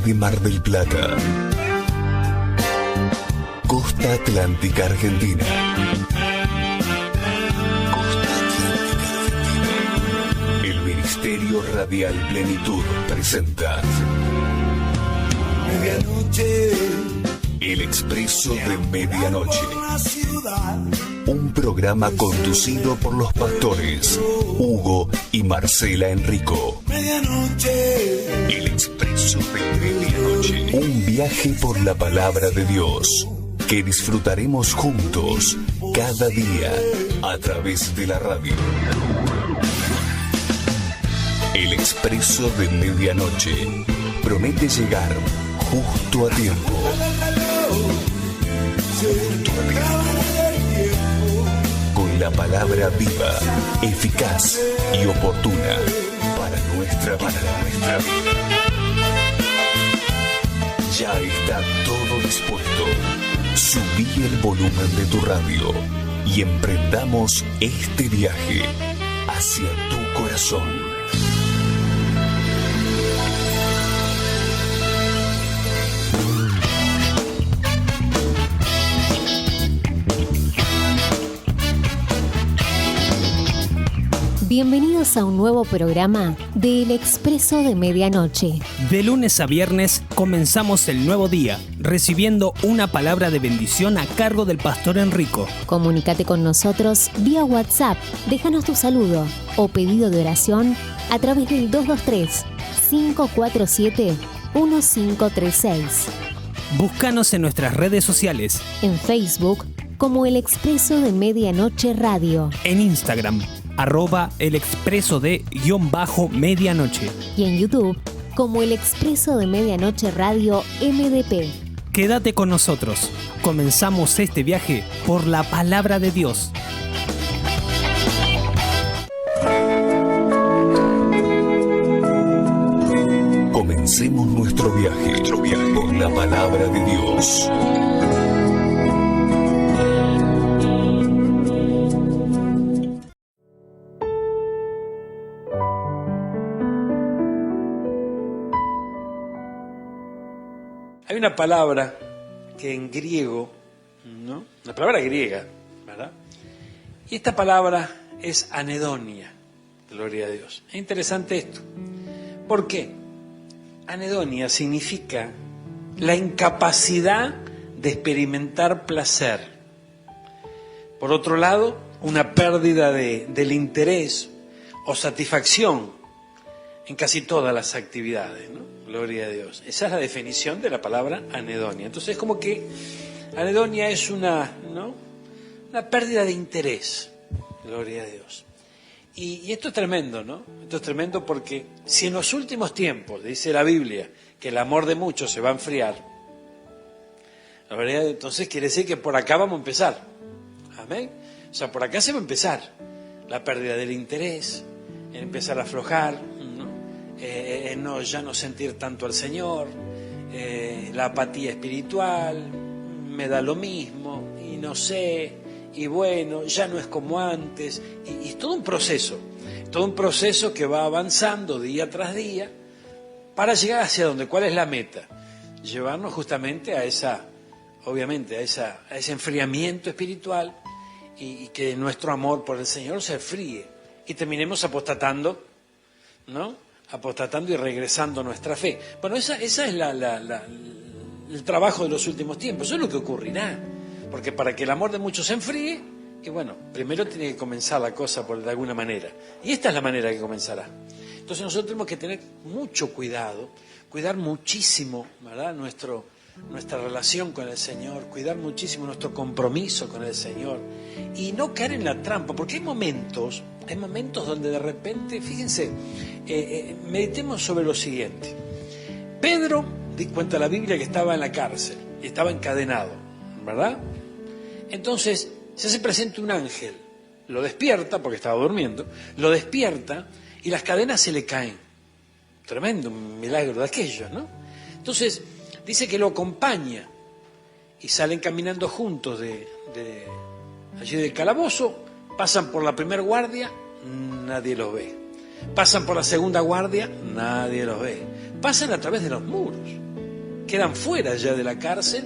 de Mar del Plata. Costa Atlántica Argentina. Costa Atlántica Argentina. El Ministerio Radial Plenitud presenta Medianoche. El Expreso de Medianoche. Un programa conducido por los pastores Hugo y Marcela Enrico. El Expreso de Medianoche. Un viaje por la palabra de Dios que disfrutaremos juntos cada día a través de la radio. El Expreso de Medianoche promete llegar justo a tiempo. Con la palabra viva, eficaz y oportuna para nuestra vida. Ya está todo dispuesto. Subí el volumen de tu radio y emprendamos este viaje hacia tu corazón. Bienvenidos a un nuevo programa de El Expreso de Medianoche. De lunes a viernes comenzamos el nuevo día, recibiendo una palabra de bendición a cargo del pastor Enrico. Comunícate con nosotros vía WhatsApp, déjanos tu saludo o pedido de oración a través del 223-547-1536. Búscanos en nuestras redes sociales. En Facebook como El Expreso de Medianoche Radio. En Instagram @el expreso de _medianoche. Y en YouTube como El Expreso de Medianoche Radio MDP. Quédate con nosotros. Comenzamos este viaje por la palabra de Dios. Comencemos nuestro viaje por la palabra de Dios. Hay una palabra que en griego, ¿no? Una palabra griega, ¿verdad? Y esta palabra es anedonia, gloria a Dios. Es interesante esto. ¿Por qué? Anedonia significa la incapacidad de experimentar placer. Por otro lado, una pérdida del interés o satisfacción en casi todas las actividades, ¿no? Gloria a Dios. Esa es la definición de la palabra anedonia. Entonces es como que anedonia es una pérdida de interés. Gloria a Gloria. Y esto es tremendo, ¿no? Esto es tremendo porque si en los últimos tiempos, dice la Biblia, que el amor de muchos se va a enfriar, la verdad, entonces quiere decir que por acá vamos a empezar. Amén. O sea, por acá se va a empezar la pérdida del interés, empezar a aflojar, ya no sentir tanto al Señor, la apatía espiritual, me da lo mismo, y no sé, y bueno, ya no es como antes, y es todo un proceso que va avanzando día tras día, para llegar hacia donde, ¿cuál es la meta? Llevarnos justamente a ese enfriamiento espiritual, y que nuestro amor por el Señor se enfríe, y terminemos apostatando, ¿no? Apostatando y regresando a nuestra fe. Bueno, esa es el trabajo de los últimos tiempos. Eso es lo que ocurrirá. Porque para que el amor de muchos se enfríe, y bueno, primero tiene que comenzar la cosa de alguna manera. Y esta es la manera que comenzará. Entonces nosotros tenemos que tener mucho cuidado, cuidar muchísimo, ¿verdad? Nuestra relación con el Señor, cuidar muchísimo nuestro compromiso con el Señor y no caer en la trampa, porque hay momentos donde de repente, fíjense, meditemos sobre lo siguiente. Pedro, cuenta la Biblia que estaba en la cárcel y estaba encadenado, ¿verdad? Entonces se hace presente un ángel, lo despierta, porque estaba durmiendo, lo despierta y las cadenas se le caen. Tremendo, un milagro de aquellos, ¿no? Entonces dice que lo acompaña y salen caminando juntos de allí del calabozo, pasan por la primera guardia, nadie los ve. Pasan por la segunda guardia, nadie los ve. Pasan a través de los muros. quedan fuera ya de la cárcel,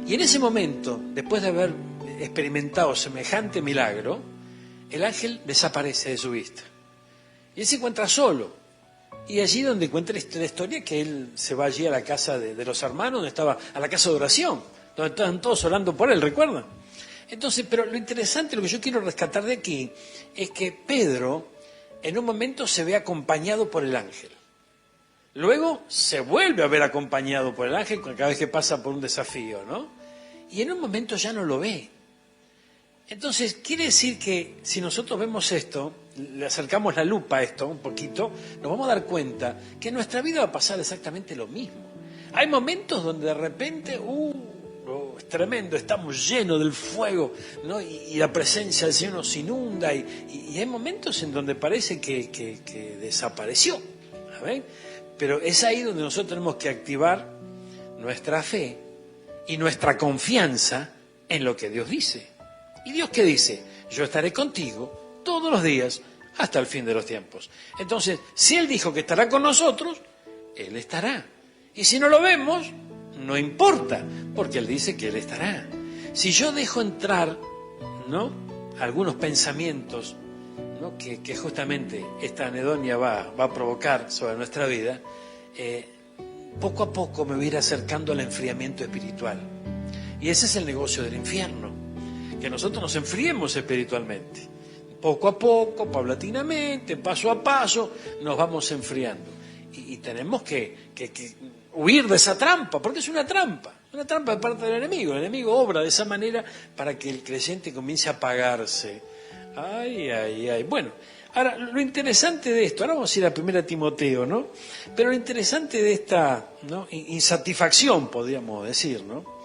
y en ese momento, después de haber experimentado semejante milagro, el ángel desaparece de su vista. Y él se encuentra solo. Y allí donde encuentra la historia, que él se va allí a la casa de los hermanos, donde estaba, a la casa de oración, donde estaban todos orando por él, ¿recuerdan? Entonces, pero lo interesante, lo que yo quiero rescatar de aquí, es que Pedro en un momento se ve acompañado por el ángel. Luego se vuelve a ver acompañado por el ángel cada vez que pasa por un desafío, ¿no? Y en un momento ya no lo ve. Entonces, quiere decir que si nosotros vemos esto, le acercamos la lupa a esto un poquito, nos vamos a dar cuenta que en nuestra vida va a pasar exactamente lo mismo. Hay momentos donde de repente, es tremendo, estamos llenos del fuego, ¿no? Y la presencia del Señor nos inunda, y hay momentos en donde parece que desapareció, ¿ven? Pero es ahí donde nosotros tenemos que activar nuestra fe y nuestra confianza en lo que Dios dice. ¿Y Dios qué dice? Yo estaré contigo todos los días hasta el fin de los tiempos. Entonces, si Él dijo que estará con nosotros, Él estará. Y si no lo vemos, no importa, porque Él dice que Él estará. Si yo dejo entrar, ¿no?, algunos pensamientos, ¿no?, que justamente esta anedonia va a provocar sobre nuestra vida, poco a poco me voy a ir acercando al enfriamiento espiritual. Y ese es el negocio del infierno, que nosotros nos enfriemos espiritualmente. Poco a poco, paulatinamente, paso a paso, nos vamos enfriando. Y tenemos que huir de esa trampa, porque es una trampa de parte del enemigo. El enemigo obra de esa manera para que el creyente comience a apagarse. Ay. Bueno, ahora, lo interesante de esto, ahora vamos a ir a 1 Timoteo, ¿no? Pero lo interesante de esta, ¿no?, insatisfacción, podríamos decir, ¿no?,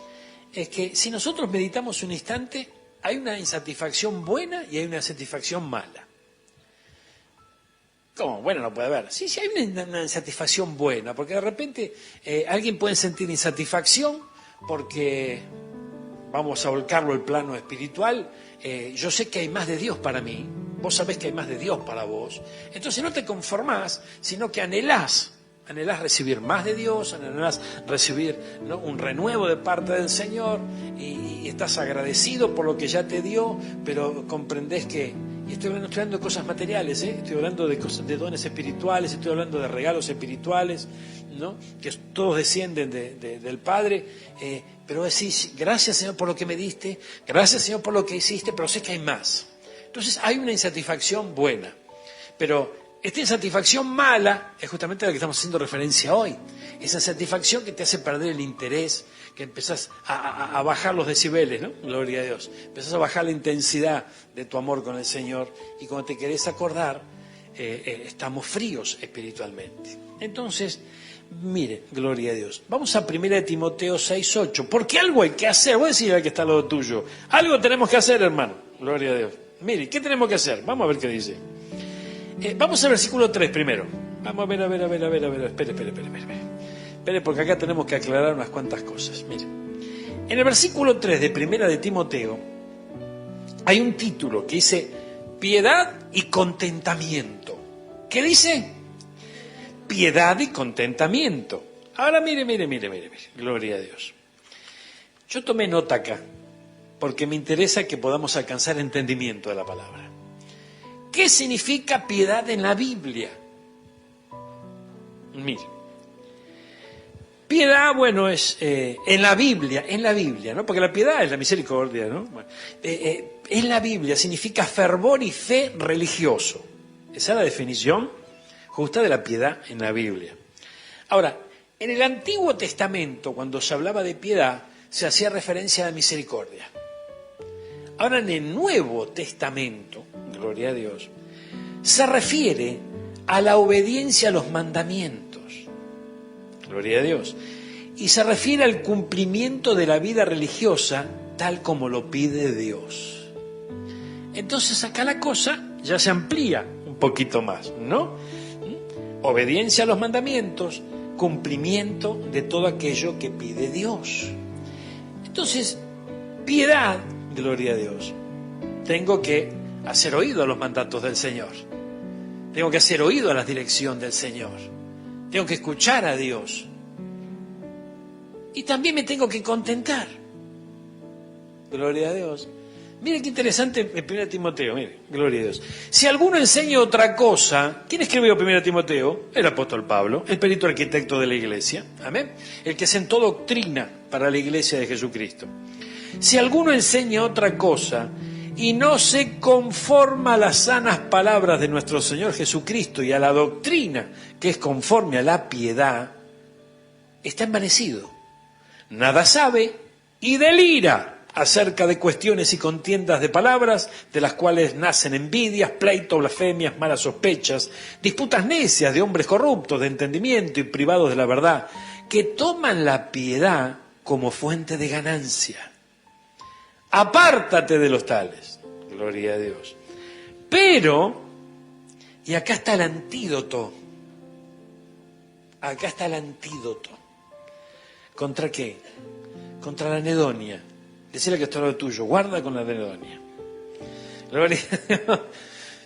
es que si nosotros meditamos un instante, hay una insatisfacción buena y hay una satisfacción mala. ¿Cómo? Bueno, no puede haber. Sí, hay una insatisfacción buena, porque de repente alguien puede sentir insatisfacción porque, vamos a volcarlo al plano espiritual, yo sé que hay más de Dios para mí, vos sabés que hay más de Dios para vos, entonces no te conformás, sino que anhelás recibir más de Dios, anhelás recibir, ¿no?, un renuevo de parte del Señor, y estás agradecido por lo que ya te dio, pero comprendés que, y estoy hablando de cosas materiales, estoy hablando de cosas, de dones espirituales, estoy hablando de regalos espirituales, ¿no?, que todos descienden del Padre, pero decís, gracias Señor por lo que me diste, gracias Señor por lo que hiciste, pero sé que hay más. Entonces hay una insatisfacción buena, pero esta insatisfacción mala es justamente a la que estamos haciendo referencia hoy. Esa satisfacción que te hace perder el interés, que empezás a bajar los decibeles, ¿no? Gloria a Dios. Empezás a bajar la intensidad de tu amor con el Señor, y cuando te querés acordar, estamos fríos espiritualmente. Entonces, mire, gloria a Dios. Vamos a 1 Timoteo 6:8, porque algo hay que hacer. Voy a decir al que está al lado tuyo, algo tenemos que hacer, hermano. Gloria a Dios. Mire, ¿qué tenemos que hacer? Vamos a ver qué dice. Vamos al versículo 3 primero. Vamos a ver. Espere, porque acá tenemos que aclarar unas cuantas cosas. Mire, en el versículo 3 de 1 de Timoteo hay un título que dice piedad y contentamiento. ¿Qué dice? Piedad y contentamiento. Ahora mire, gloria a Dios. Yo tomé nota acá, porque me interesa que podamos alcanzar entendimiento de la palabra. ¿Qué significa piedad en la Biblia? Mire, piedad, bueno, es en la Biblia, ¿no? Porque la piedad es la misericordia, ¿no? Bueno, en la Biblia significa fervor y fe religioso. Esa es la definición justa de la piedad en la Biblia. Ahora, en el Antiguo Testamento, cuando se hablaba de piedad, se hacía referencia a la misericordia. Ahora, en el Nuevo Testamento, gloria a Dios, se refiere a la obediencia a los mandamientos, gloria a Dios, y se refiere al cumplimiento de la vida religiosa tal como lo pide Dios. Entonces acá la cosa ya se amplía un poquito más, ¿no? Obediencia a los mandamientos, cumplimiento de todo aquello que pide Dios. Entonces, piedad, gloria a Dios, tengo que hacer oído a los mandatos del Señor. Tengo que hacer oído a la dirección del Señor. Tengo que escuchar a Dios. y también me tengo que contentar. Gloria a Dios. Mire qué interesante el 1 Timoteo, mire, gloria a Dios. Si alguno enseña otra cosa, ¿quién escribió 1 Timoteo? El apóstol Pablo, el perito arquitecto de la iglesia, amén. El que sentó doctrina para la iglesia de Jesucristo. Si alguno enseña otra cosa y no se conforma a las sanas palabras de nuestro Señor Jesucristo y a la doctrina que es conforme a la piedad, está envanecido, nada sabe y delira acerca de cuestiones y contiendas de palabras, de las cuales nacen envidias, pleitos, blasfemias, malas sospechas, disputas necias de hombres corruptos de entendimiento y privados de la verdad, que toman la piedad como fuente de ganancia. Apártate de los tales, gloria a Dios. Pero, y acá está el antídoto, ¿contra qué? Contra la anedonia. Decirle que está lo tuyo, guarda con la anedonia.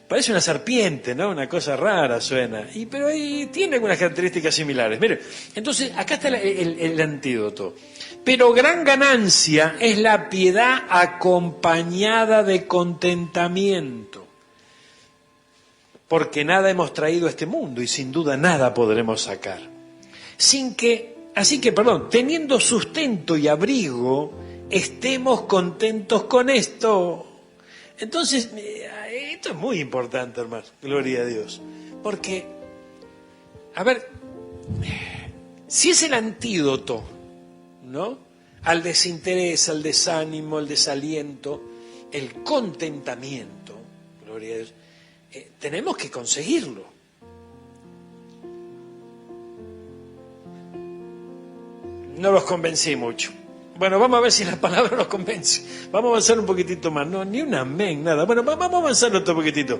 Parece una serpiente, ¿no? Una cosa rara suena, pero ahí tiene algunas características similares. Mire, entonces acá está el antídoto. Pero gran ganancia es la piedad acompañada de contentamiento, porque nada hemos traído a este mundo y sin duda nada podremos sacar. Así que, teniendo sustento y abrigo, estemos contentos con esto. Entonces, esto es muy importante, hermano, gloria a Dios, porque, a ver, si es el antídoto, ¿no?, al desinterés, al desánimo, al desaliento, el contentamiento, gloria a Dios, tenemos que conseguirlo. No los convencí mucho. Bueno, vamos a ver si la palabra nos convence. Vamos a avanzar un poquitito más. No, ni un amén, nada. Bueno, vamos a avanzar otro poquitito.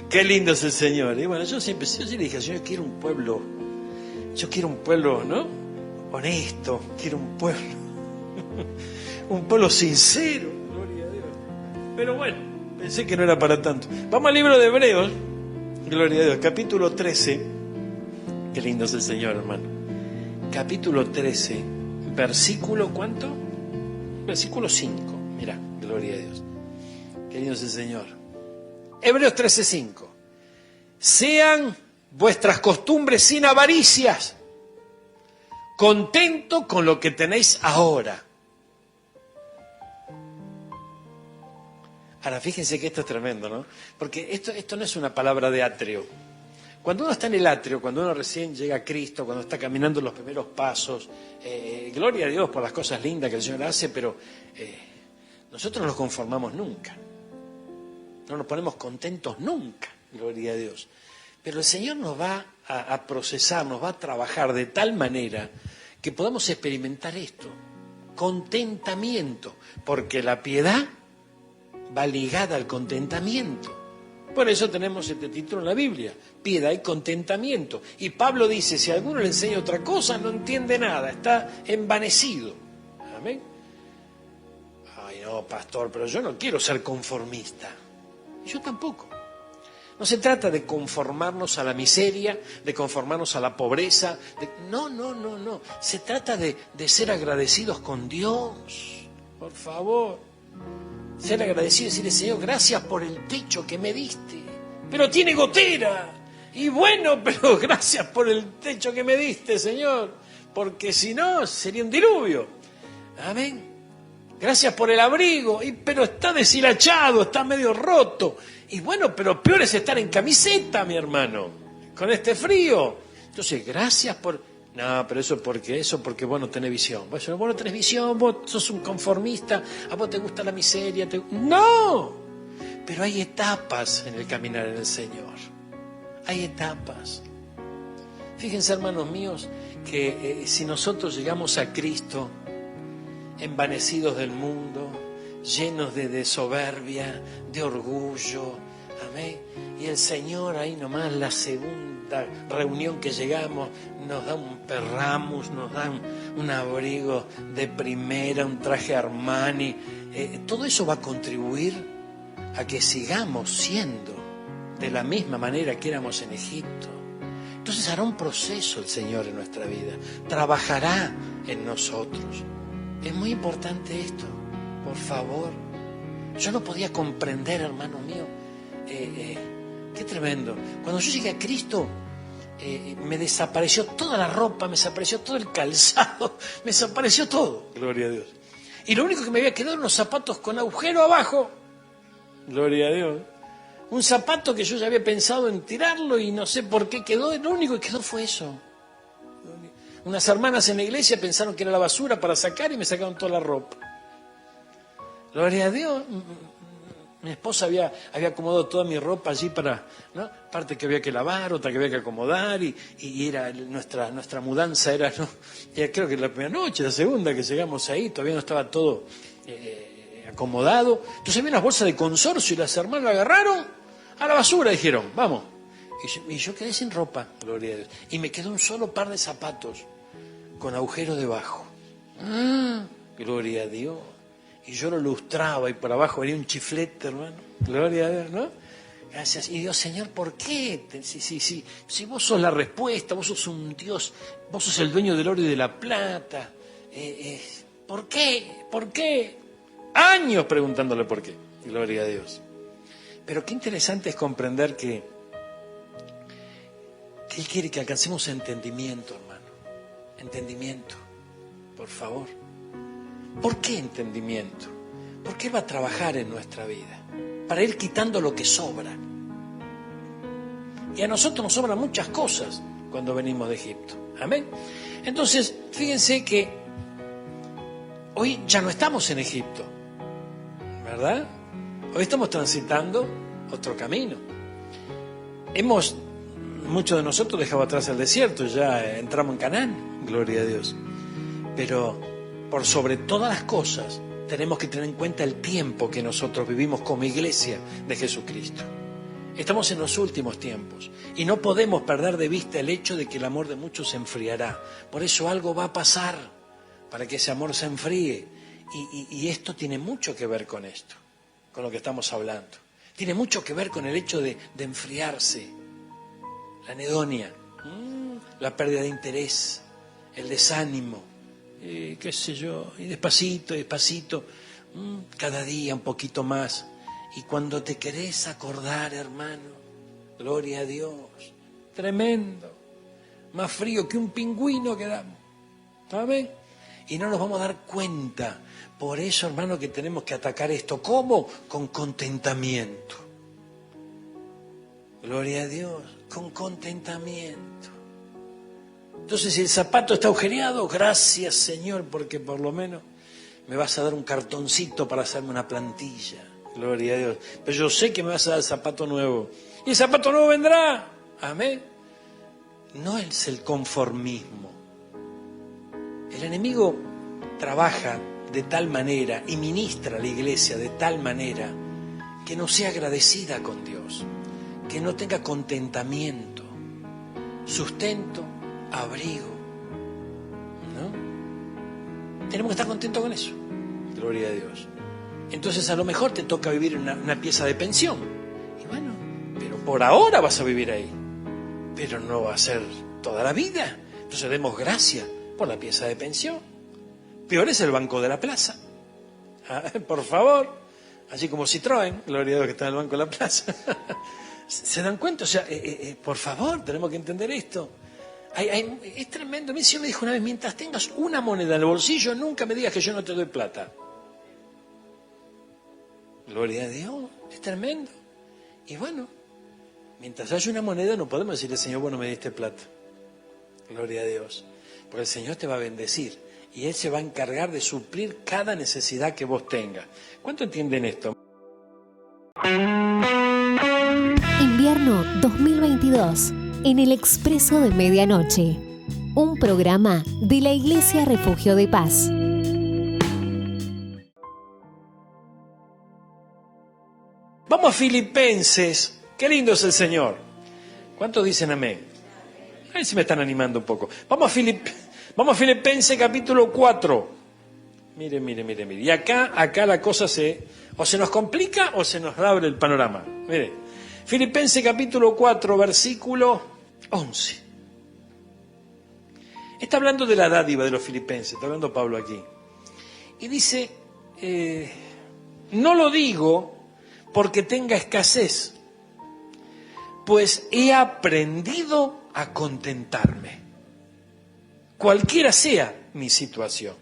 Qué lindo es el Señor. Y bueno, yo siempre le dije, Señor, yo quiero un pueblo, ¿no?, honesto, quiero un pueblo sincero, gloria a Dios. Pero bueno, pensé que no era para tanto. Vamos al libro de Hebreos, gloria a Dios, capítulo 13. Qué lindo es el Señor, hermano. Capítulo 13. Versículo, ¿cuánto? Versículo 5. Mira, gloria a Dios. Qué lindo es el Señor. Hebreos 13:5. Sean vuestras costumbres sin avaricias, contento con lo que tenéis ahora. Ahora, fíjense que esto es tremendo, ¿no? Porque esto no es una palabra de atrio. Cuando uno está en el atrio, cuando uno recién llega a Cristo, cuando está caminando los primeros pasos, gloria a Dios por las cosas lindas que el Señor hace, pero nosotros no nos conformamos nunca. No nos ponemos contentos nunca, gloria a Dios. Pero el Señor nos va a procesar, nos va a trabajar de tal manera que podamos experimentar esto, contentamiento, porque la piedad va ligada al contentamiento. Por eso tenemos este título en la Biblia, piedad y contentamiento. Y Pablo dice, si a alguno le enseña otra cosa, no entiende nada, está envanecido. Amén. Ay, no, pastor, pero yo no quiero ser conformista. Yo tampoco. No se trata de conformarnos a la miseria, de conformarnos a la pobreza. No. Se trata de ser agradecidos con Dios. Por favor. Ser agradecido y decirle, Señor, gracias por el techo que me diste. Pero tiene gotera. Y bueno, pero gracias por el techo que me diste, Señor. Porque si no, sería un diluvio. Amén. Gracias por el abrigo. Pero está deshilachado, está medio roto. Y bueno, pero peor es estar en camiseta, mi hermano, con este frío. Entonces, gracias por... No, pero eso porque vos no tenés visión. Vos no tenés visión, vos sos un conformista, a vos te gusta la miseria. No, pero hay etapas en el caminar en el Señor. Hay etapas. Fíjense, hermanos míos, que si nosotros llegamos a Cristo envanecidos del mundo, llenos de soberbia, de orgullo, amén, y el Señor ahí nomás, la segunda reunión que llegamos, nos da un perramus, nos da un abrigo de primera, un traje Armani, todo eso va a contribuir a que sigamos siendo de la misma manera que éramos en Egipto, Entonces hará un proceso el Señor en nuestra vida, trabajará en nosotros. Es muy importante esto, por favor. Yo no podía comprender, hermano mío, qué tremendo. Cuando yo llegué a Cristo, me desapareció toda la ropa, me desapareció todo el calzado, me desapareció todo, gloria a Dios. Y lo único que me había quedado eran unos zapatos con agujero abajo, gloria a Dios. Un zapato que yo ya había pensado en tirarlo y no sé por qué quedó, lo único que quedó fue eso. Unas hermanas en la iglesia pensaron que era la basura para sacar y me sacaron toda la ropa. Gloria a Dios. Mi esposa había acomodado toda mi ropa allí para, ¿no? Parte que había que lavar, otra que había que acomodar, y era nuestra mudanza era, ¿no? Ya creo que la primera noche, la segunda que llegamos ahí, todavía no estaba todo acomodado. Entonces había unas bolsas de consorcio y las hermanas la agarraron a la basura, dijeron, vamos. Y yo quedé sin ropa, gloria a Dios. Y me quedó un solo par de zapatos con agujero debajo. Gloria a Dios. Y yo lo lustraba y por abajo venía un chiflete, hermano. Gloria a Dios, ¿no? Gracias. Y Dios, Señor, ¿por qué? Si vos sos la respuesta, vos sos un Dios, vos sos el dueño del oro y de la plata. ¿Por qué? ¿Por qué? Años preguntándole por qué. Gloria a Dios. Pero qué interesante es comprender que Él quiere que alcancemos entendimiento, hermano. Entendimiento, por favor. ¿Por qué entendimiento? Porque Él va a trabajar en nuestra vida para ir quitando lo que sobra. Y a nosotros nos sobran muchas cosas cuando venimos de Egipto. Amén. Entonces, fíjense que hoy ya no estamos en Egipto, ¿verdad? Hoy estamos transitando otro camino. Muchos de nosotros dejado atrás el desierto, ya entramos en Canaán, gloria a Dios. Pero por sobre todas las cosas tenemos que tener en cuenta el tiempo que nosotros vivimos como iglesia de Jesucristo. Estamos en los últimos tiempos y no podemos perder de vista el hecho de que el amor de muchos se enfriará. Por eso algo va a pasar para que ese amor se enfríe. Y esto tiene mucho que ver con esto, con lo que estamos hablando. Tiene mucho que ver con el hecho de enfriarse. La anedonia, la pérdida de interés, el desánimo, qué sé yo, y despacito, cada día un poquito más. Y cuando te querés acordar, hermano, gloria a Dios, tremendo, más frío que un pingüino quedamos, ¿saben? Y no nos vamos a dar cuenta. Por eso, hermano, que tenemos que atacar esto. ¿Cómo? Con contentamiento. Gloria a Dios, con contentamiento. Entonces, si el zapato está agujereado, gracias, Señor, porque por lo menos me vas a dar un cartoncito para hacerme una plantilla. Gloria a Dios. Pero yo sé que me vas a dar el zapato nuevo. Y el zapato nuevo vendrá. Amén. No es el conformismo. El enemigo trabaja de tal manera y ministra a la iglesia de tal manera que no sea agradecida con Dios, que no tenga contentamiento, sustento, abrigo, ¿no? Tenemos que estar contentos con eso. Gloria a Dios. Entonces a lo mejor te toca vivir en una pieza de pensión. Y bueno, pero por ahora vas a vivir ahí. Pero no va a ser toda la vida. Entonces demos gracias por la pieza de pensión. Peor es el banco de la plaza. Por favor. Así como Citroën, gloria a Dios que está en el banco de la plaza. ¿Se dan cuenta? O sea, por favor, tenemos que entender esto. Es tremendo. Mi Señor me dijo una vez, mientras tengas una moneda en el bolsillo, nunca me digas que yo no te doy plata. Gloria a Dios, es tremendo. Y bueno, mientras haya una moneda no podemos decirle, Señor, bueno, me diste plata. Gloria a Dios. Porque el Señor te va a bendecir y Él se va a encargar de suplir cada necesidad que vos tengas. ¿Cuánto entienden esto? Invierno 2022 en el Expreso de Medianoche. Un programa de la Iglesia Refugio de Paz. Vamos a Filipenses. Qué lindo es el Señor. ¿Cuántos dicen amén? A ver si me están animando un poco. Vamos a Filipenses capítulo 4. Mire. Y acá la cosa o se nos complica o se nos abre el panorama. Mire. Filipenses capítulo 4, versículo 11. Está hablando de la dádiva de los filipenses, está hablando Pablo aquí. Y dice, no lo digo porque tenga escasez, pues he aprendido a contentarme, cualquiera sea mi situación.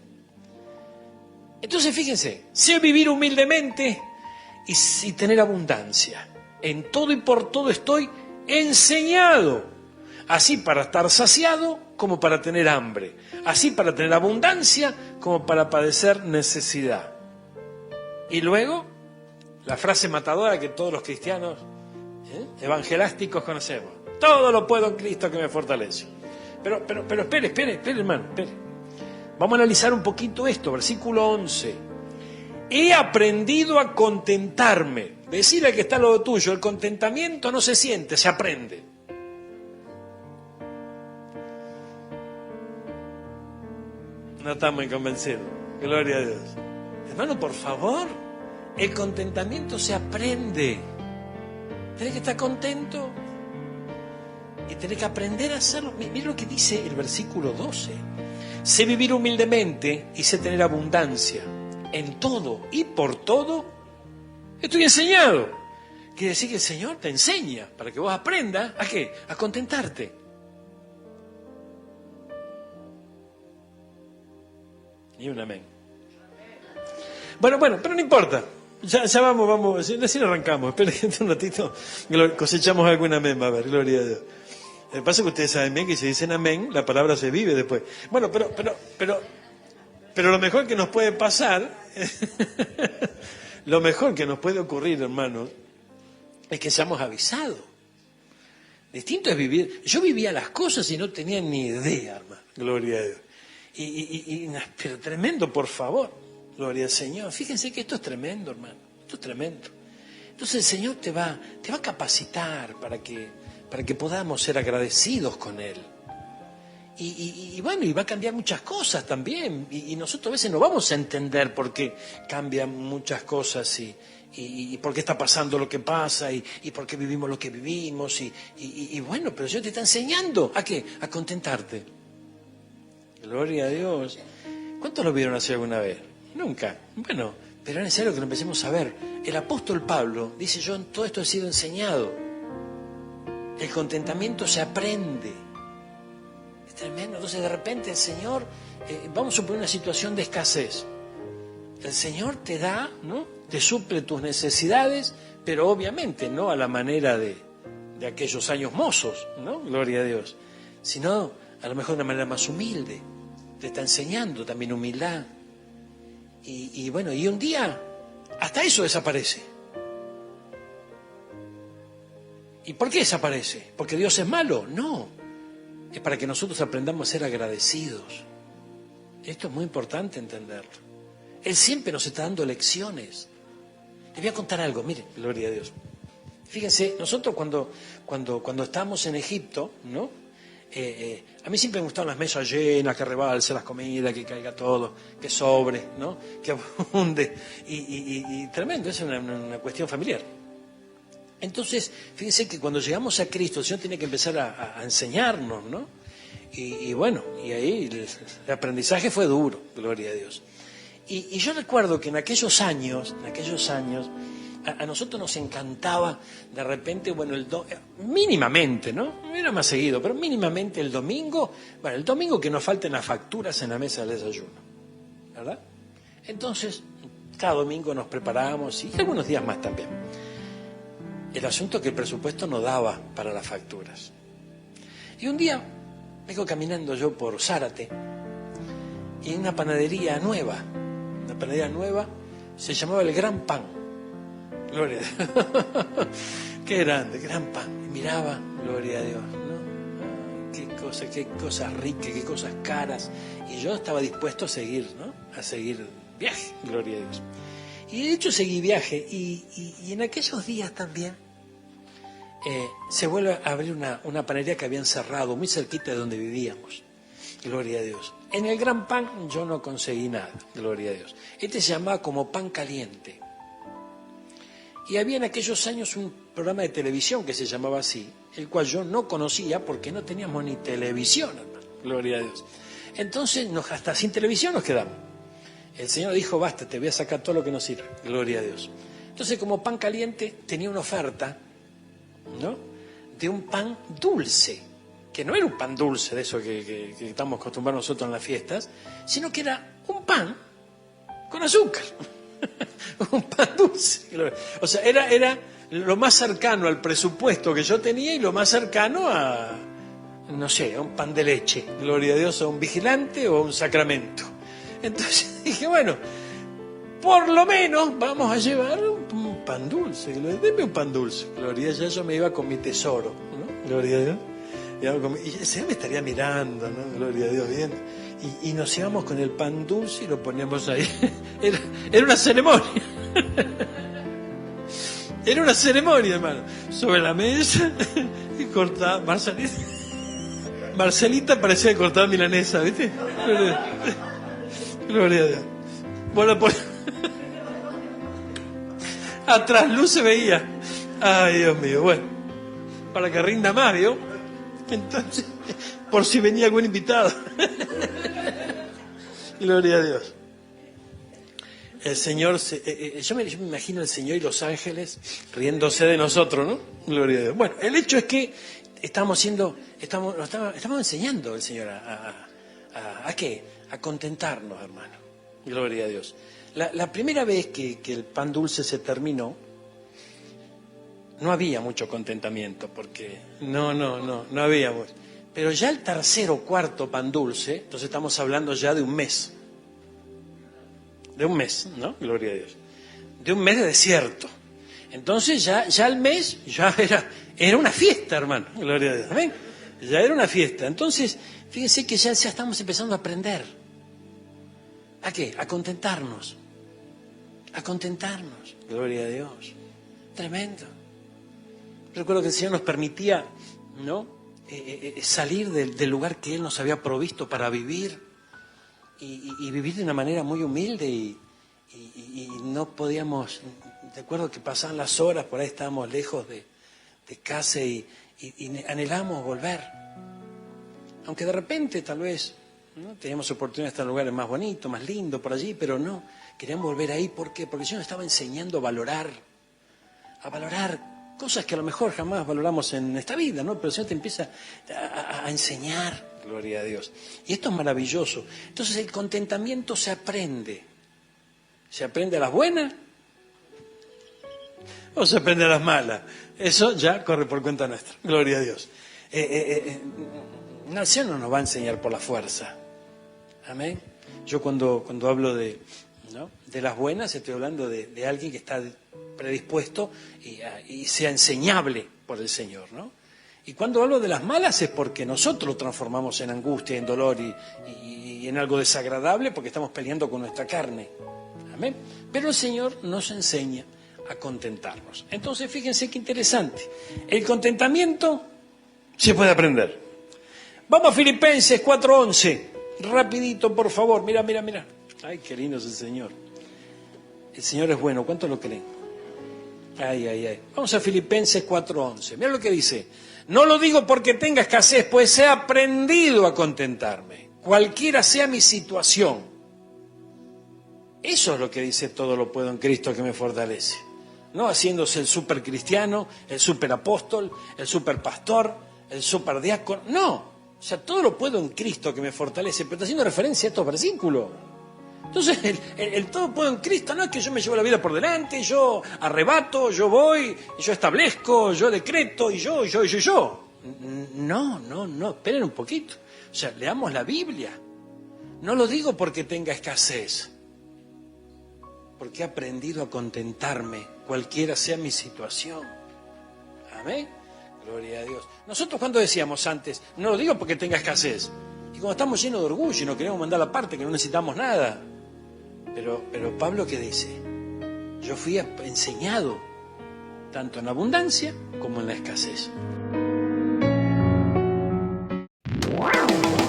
Entonces fíjense, sé vivir humildemente y tener abundancia. En todo y por todo estoy enseñado, así para estar saciado como para tener hambre, así para tener abundancia como para padecer necesidad. Y luego, la frase matadora que todos los cristianos evangelásticos conocemos: todo lo puedo en Cristo que me fortalece. Pero espere, hermano, espere. Vamos a analizar un poquito esto, versículo 11. He aprendido a contentarme. Decirle al que está al lado tuyo, el contentamiento no se siente, se aprende. No estamos muy convencidos. Gloria a Dios. Hermano, por favor, el contentamiento se aprende. Tenés que estar contento y tenés que aprender a hacerlo. Mira lo que dice el versículo 12. Sé vivir humildemente y sé tener abundancia. En todo y por todo estoy enseñado. Quiere decir que el Señor te enseña para que vos aprendas ¿a qué? A contentarte. Y un amén. Bueno, pero no importa. Ya vamos, recién arrancamos. Esperen un ratito, cosechamos algún amén, va a ver, gloria a Dios. Lo que pasa es que ustedes saben bien que si dicen amén, la palabra se vive después. Bueno, pero lo mejor que nos puede pasar, lo mejor que nos puede ocurrir, hermanos, es que seamos avisados. Distinto es vivir. Yo vivía las cosas y no tenía ni idea, hermano, gloria a Dios. Pero tremendo, por favor, gloria al Señor. Fíjense que esto es tremendo, hermano, esto es tremendo. Entonces el Señor te va a capacitar para que podamos ser agradecidos con Él. Y bueno, y va a cambiar muchas cosas también. Y nosotros a veces no vamos a entender por qué cambian muchas cosas y por qué está pasando lo que pasa y por qué vivimos lo que vivimos. Y bueno, pero el Señor te está enseñando ¿a qué? A contentarte. Gloria a Dios. ¿Cuántos lo vieron así alguna vez? Nunca. Bueno, pero es necesario que lo empecemos a ver. El apóstol Pablo dice: yo en todo esto he sido enseñado. El contentamiento se aprende. Es tremendo. Entonces de repente el Señor, vamos a suponer una situación de escasez. El Señor te da, ¿no? Te suple tus necesidades, pero obviamente no a la manera de aquellos años mozos, ¿no? Gloria a Dios. Sino a lo mejor de una manera más humilde. Te está enseñando también humildad. Y bueno, y un día hasta eso desaparece. ¿Y por qué desaparece? ¿Porque Dios es malo? No. Es para que nosotros aprendamos a ser agradecidos. Esto es muy importante entenderlo. Él siempre nos está dando lecciones. Les voy a contar algo, miren, gloria a Dios. Fíjense, nosotros cuando estábamos en Egipto, ¿no? A mí siempre me gustaban las mesas llenas, que rebalse las comidas, que caiga todo, que sobre, ¿no? Que abunde. Y tremendo, es una cuestión familiar. Entonces, fíjense que cuando llegamos a Cristo, el Señor tiene que empezar a enseñarnos, ¿no? Y bueno, y ahí el aprendizaje fue duro, gloria a Dios. Y yo recuerdo que en aquellos años, a nosotros nos encantaba de repente, bueno, mínimamente, ¿no? Era más seguido, pero mínimamente el domingo que nos falten las facturas en la mesa del desayuno, ¿verdad? Entonces, cada domingo nos preparábamos y algunos días más también. El asunto es que el presupuesto no daba para las facturas. Y un día vengo caminando yo por Zárate y en una panadería nueva se llamaba El Gran Pan. Gloria a Dios. Qué grande, Gran Pan. Y miraba, gloria a Dios, ¿no? Qué cosas ricas, qué cosas caras. Y yo estaba dispuesto a seguir, ¿no? A seguir viaje, gloria a Dios. Y de hecho seguí viaje. Y en aquellos días también se vuelve a abrir una panadería que habían cerrado muy cerquita de donde vivíamos. Gloria a Dios. En el Gran Pan yo no conseguí nada, gloria a Dios. Este se llamaba como Pan Caliente. Y había en aquellos años un programa de televisión que se llamaba así, el cual yo no conocía porque no teníamos ni televisión, hermano, gloria a Dios. Entonces, hasta sin televisión nos quedamos. El Señor dijo, basta, te voy a sacar todo lo que nos sirve. Gloria a Dios. Entonces, como pan caliente, tenía una oferta, ¿no?, de un pan dulce, que no era un pan dulce de eso que estamos acostumbrados nosotros en las fiestas, sino que era un pan con azúcar. Un pan dulce. O sea, era lo más cercano al presupuesto que yo tenía y lo más cercano a, no sé, a un pan de leche. Gloria a Dios, a un vigilante o a un sacramento. Entonces dije, bueno, por lo menos vamos a llevar un pan dulce. Deme un pan dulce. Gloria a Dios, yo me iba con mi tesoro, ¿no? Gloria a Dios. Y el Señor me estaría mirando, ¿no? Gloria a Dios, viendo. Y nos íbamos con el pan dulce y lo poníamos ahí. Era una ceremonia. Era una ceremonia, hermano. Sobre la mesa y cortaba. Marcelita parecía que cortaba milanesa, ¿viste? Gloria a Dios. Bueno, atrás luz se veía. Ay, Dios mío. Bueno, para que rinda más, ¿vio? Entonces, por si venía algún invitado. Gloria a Dios. El Señor, yo me imagino el Señor y los ángeles riéndose de nosotros, ¿no? Gloria a Dios. Bueno, el hecho es que estamos enseñando el Señor ¿a qué? A contentarnos, hermano. Gloria a Dios. La primera vez que el pan dulce se terminó, no había mucho contentamiento, porque no había mucho. Pero ya el tercer o cuarto pan dulce, entonces estamos hablando ya de un mes. De un mes, ¿no? Gloria a Dios. De un mes de desierto. Entonces ya el mes ya era una fiesta, hermano. Gloria a Dios. ¿Ven? Ya era una fiesta. Entonces, fíjense que ya estamos empezando a aprender. ¿A qué? A contentarnos. A contentarnos. Gloria a Dios. Tremendo. Recuerdo que el Señor nos permitía, ¿no?, salir del lugar que Él nos había provisto para vivir. Y vivir de una manera muy humilde y no podíamos, recuerdo que pasaban las horas, por ahí estábamos lejos de casa y anhelábamos volver. Aunque de repente tal vez, ¿no?, teníamos oportunidad de estar en lugares más bonitos, más lindos por allí, pero no, queríamos volver ahí. ¿Por qué? Porque el Señor nos estaba enseñando a valorar cosas que a lo mejor jamás valoramos en esta vida, ¿no? Pero el Señor te empieza a enseñar. Gloria a Dios. Y esto es maravilloso. Entonces el contentamiento se aprende. ¿Se aprende a las buenas o se aprende a las malas? Eso ya corre por cuenta nuestra. Gloria a Dios. El Señor no nos va a enseñar por la fuerza. Amén. Yo cuando hablo de las buenas, estoy hablando de alguien que está predispuesto y sea enseñable por el Señor, ¿no? Y cuando hablo de las malas es porque nosotros lo transformamos en angustia, en dolor y en algo desagradable porque estamos peleando con nuestra carne. Amén. Pero el Señor nos enseña a contentarnos. Entonces, fíjense qué interesante. El contentamiento se puede aprender. Vamos a Filipenses 4:11. Rapidito, por favor. Mira. Ay, qué lindo es el Señor. El Señor es bueno. ¿Cuántos lo creen? Ay. Vamos a Filipenses 4:11. Mira lo que dice. No lo digo porque tenga escasez, pues he aprendido a contentarme, cualquiera sea mi situación. Eso es lo que dice: todo lo puedo en Cristo que me fortalece. No haciéndose el super cristiano, el super apóstol, el super pastor, el super diácono. No, o sea, todo lo puedo en Cristo que me fortalece, pero está haciendo referencia a estos versículos. Entonces, el todo puedo en Cristo no es que yo me llevo la vida por delante, yo arrebato, yo voy, yo establezco, yo decreto, y yo. No, esperen un poquito. O sea, leamos la Biblia. No lo digo porque tenga escasez, porque he aprendido a contentarme, cualquiera sea mi situación. Amén. Gloria a Dios. Nosotros, cuando decíamos antes, no lo digo porque tenga escasez, y cuando estamos llenos de orgullo y nos queremos mandar la parte, que no necesitamos nada. Pero Pablo, ¿qué dice? Yo fui enseñado tanto en abundancia como en la escasez.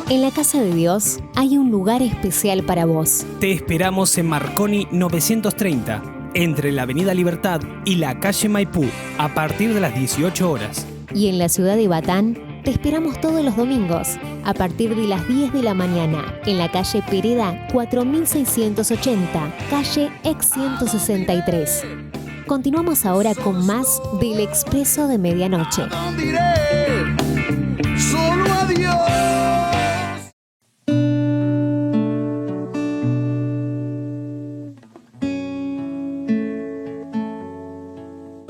En la casa de Dios hay un lugar especial para vos. Te esperamos en Marconi 930, entre la Avenida Libertad y la calle Maipú, a partir de las 18 horas. Y en la ciudad de Batán, Te esperamos todos los domingos a partir de las 10 de la mañana en la calle Pereda 4680, calle Ex 163. Continuamos ahora con más del Expreso de Medianoche. Solo adiós.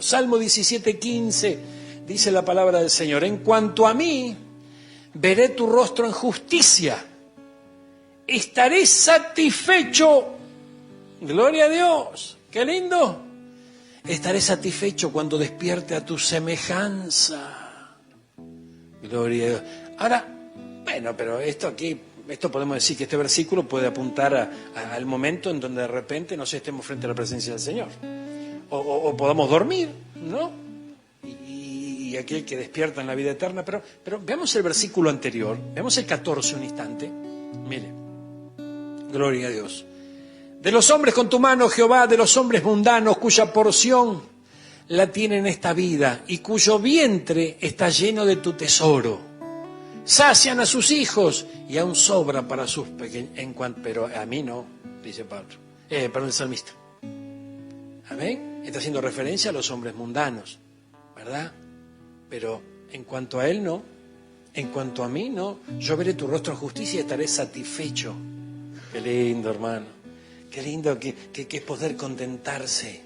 Salmo 17:15 dice la palabra del Señor: en cuanto a mí, veré tu rostro en justicia, estaré satisfecho. Gloria a Dios, qué lindo. Estaré satisfecho cuando despierte a tu semejanza. Gloria a Dios. Ahora, bueno, pero esto podemos decir que este versículo puede apuntar al momento en donde de repente nos estemos frente a la presencia del Señor. O podamos dormir, ¿no? Y aquel que despierta en la vida eterna. Pero veamos el versículo anterior, veamos el 14 un instante. Mire, gloria a Dios. De los hombres con tu mano, Jehová, de los hombres mundanos, cuya porción la tienen esta vida y cuyo vientre está lleno de tu tesoro. Sacian a sus hijos y aún sobra para sus pequeños. Pero a mí no, dice Pablo. Perdón, el salmista. Amén. Está haciendo referencia a los hombres mundanos, ¿verdad? Pero en cuanto a él no, en cuanto a mí no, yo veré tu rostro en justicia y estaré satisfecho. Qué lindo, hermano. Qué lindo que es poder contentarse.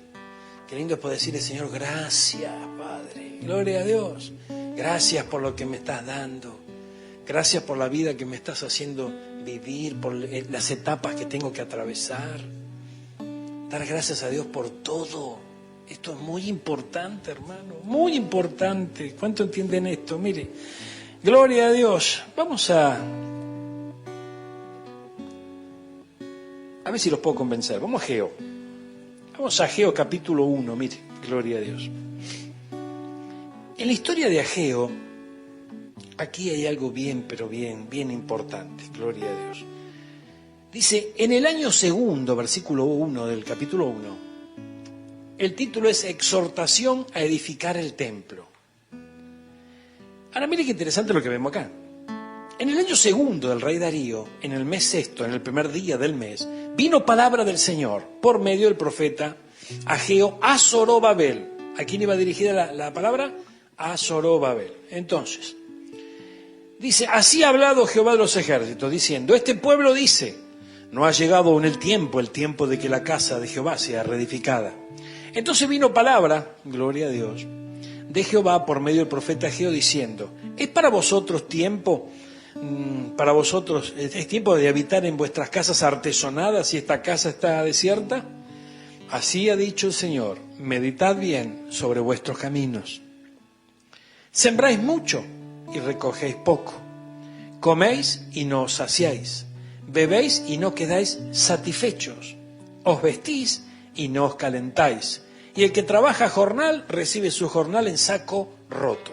Qué lindo es poder decirle: Señor, gracias, Padre. Gloria a Dios. Gracias por lo que me estás dando. Gracias por la vida que me estás haciendo vivir, por las etapas que tengo que atravesar. Dar gracias a Dios por todo. Esto es muy importante, hermano, muy importante. ¿Cuánto entienden esto? Mire, gloria a Dios. Vamos a ver si los puedo convencer. Vamos a Ageo. Vamos a Ageo capítulo 1, mire, gloria a Dios. En la historia de Ageo, aquí hay algo bien importante, gloria a Dios. Dice, en el año segundo, versículo 1 del capítulo 1, el título es Exhortación a edificar el templo. Ahora mire qué interesante lo que vemos acá. En el año segundo del rey Darío, en el mes sexto, en el primer día del mes, vino palabra del Señor por medio del profeta Ageo a Zorobabel. ¿A quién iba dirigida la palabra? A Zorobabel. Entonces, dice, así ha hablado Jehová de los ejércitos, diciendo, este pueblo dice, no ha llegado aún el tiempo de que la casa de Jehová sea reedificada. Entonces vino palabra, gloria a Dios, de Jehová por medio del profeta Ageo diciendo, ¿es para vosotros tiempo? ¿Es tiempo de habitar en vuestras casas artesonadas si esta casa está desierta? Así ha dicho el Señor, meditad bien sobre vuestros caminos. Sembráis mucho y recogéis poco. Coméis y no os saciáis. Bebéis y no quedáis satisfechos. Os vestís y no os calentáis. Y el que trabaja jornal recibe su jornal en saco roto.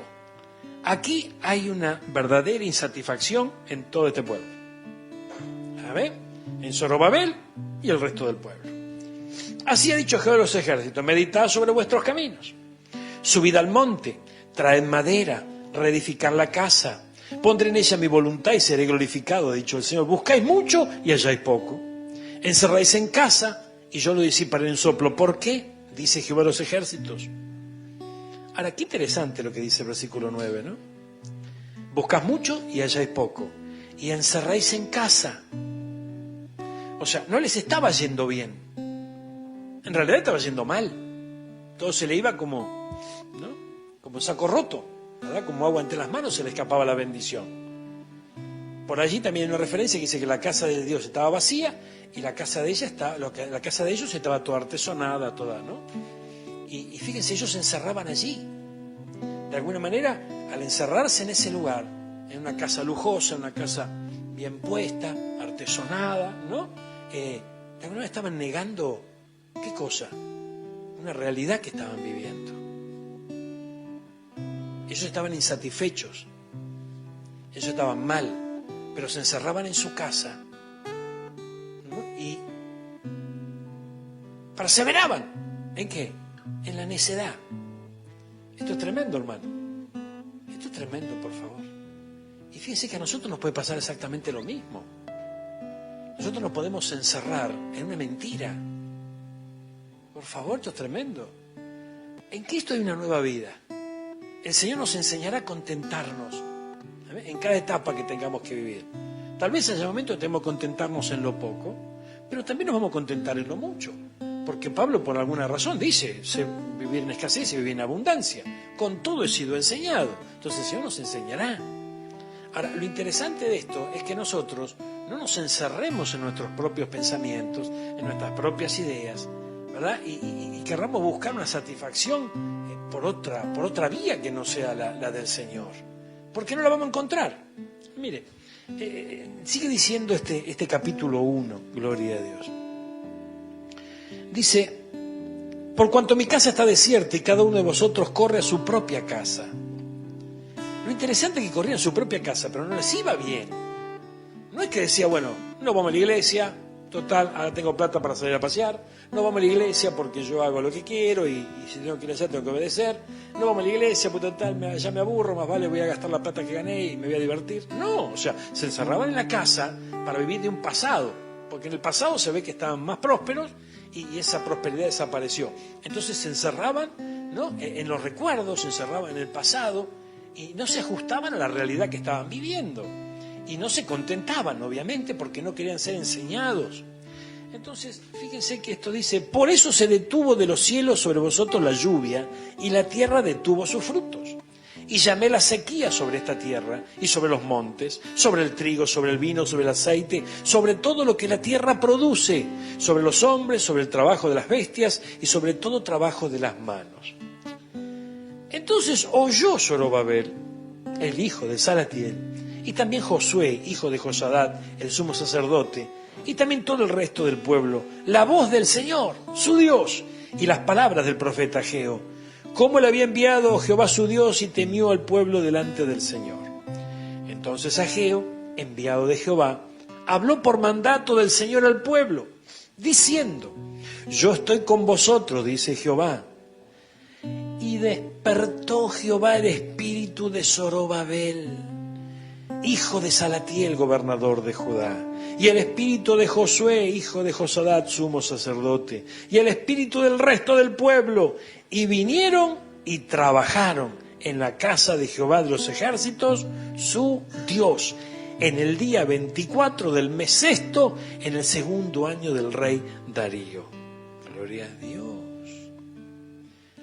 Aquí hay una verdadera insatisfacción en todo este pueblo. A ver, en Zorobabel y el resto del pueblo. Así ha dicho Jehová de los ejércitos, meditad sobre vuestros caminos. Subid al monte, traed madera, reedificad la casa. Pondré en ella mi voluntad y seré glorificado, ha dicho el Señor. Buscáis mucho y halláis poco. Encerráis en casa y yo lo disiparé en soplo. ¿Por qué? Dice Jehová de los ejércitos. Ahora, qué interesante lo que dice el versículo 9, ¿no? Buscáis mucho y halláis poco. Y encerráis en casa. O sea, no les estaba yendo bien. En realidad estaba yendo mal. Todo se le iba como, ¿no? Como saco roto, ¿verdad? Como agua entre las manos se le escapaba la bendición. Por allí también hay una referencia que dice que la casa de Dios estaba vacía y la casa de la casa de ellos estaba toda artesonada, toda, ¿no? Y fíjense, ellos se encerraban allí. De alguna manera, al encerrarse en ese lugar, en una casa lujosa, una casa bien puesta, artesonada, ¿no? De alguna manera estaban negando, ¿qué cosa? Una realidad que estaban viviendo. Ellos estaban insatisfechos, ellos estaban mal, pero se encerraban en su casa, ¿no? Y perseveraban. ¿En qué? En la necedad. Esto es tremendo, hermano. Esto es tremendo, por favor. fíjense que a nosotros nos puede pasar exactamente lo mismo. Nosotros nos podemos encerrar en una mentira. Por favor, esto es tremendo. En Cristo hay una nueva vida. El Señor nos enseñará a contentarnos en cada etapa que tengamos que vivir. Tal vez haya momentos que tenemos que contentarnos en lo poco, pero también nos vamos a contentar en lo mucho. Porque Pablo, por alguna razón, dice, sé vivir en escasez y vivir en abundancia. Con todo he sido enseñado. Entonces el Señor nos enseñará. Ahora, lo interesante de esto es que nosotros no nos encerremos en nuestros propios pensamientos, en nuestras propias ideas, ¿verdad? Y querramos buscar una satisfacción por otra vía que no sea la del Señor. Porque no la vamos a encontrar. Mire, sigue diciendo este capítulo 1, gloria a Dios. Dice, por cuanto mi casa está desierta y cada uno de vosotros corre a su propia casa. Lo interesante es que corrían a su propia casa, pero no les iba bien. No es que decía, bueno, no vamos a la iglesia, total, ahora tengo plata para salir a pasear, no vamos a la iglesia porque yo hago lo que quiero y si tengo que ir a hacer tengo que obedecer, no vamos a la iglesia porque total, ya me aburro, más vale voy a gastar la plata que gané y me voy a divertir. No, o sea, se encerraban en la casa para vivir de un pasado, porque en el pasado se ve que estaban más prósperos y esa prosperidad desapareció. Entonces se encerraban, ¿no?, en los recuerdos, se encerraban en el pasado y no se ajustaban a la realidad que estaban viviendo. Y no se contentaban, obviamente, porque no querían ser enseñados. Entonces, fíjense que esto dice, por eso se detuvo de los cielos sobre vosotros la lluvia, y la tierra detuvo sus frutos. Y llamé la sequía sobre esta tierra, y sobre los montes, sobre el trigo, sobre el vino, sobre el aceite, sobre todo lo que la tierra produce, sobre los hombres, sobre el trabajo de las bestias, y sobre todo trabajo de las manos. Entonces oyó Zorobabel, el hijo de Salatiel, y también Josué, hijo de Josadat, el sumo sacerdote, y también todo el resto del pueblo, la voz del Señor, su Dios, y las palabras del profeta Ageo, cómo le había enviado Jehová su Dios y temió al pueblo delante del Señor. Entonces Ageo, enviado de Jehová, habló por mandato del Señor al pueblo, diciendo, yo estoy con vosotros, dice Jehová. Y despertó Jehová el espíritu de Zorobabel, hijo de Salatiel, gobernador de Judá, y el espíritu de Josué, hijo de Josadat, sumo sacerdote, y el espíritu del resto del pueblo, y vinieron y trabajaron en la casa de Jehová de los ejércitos, su Dios, en el día 24 del mes sexto, en el segundo año del rey Darío. Gloria a Dios.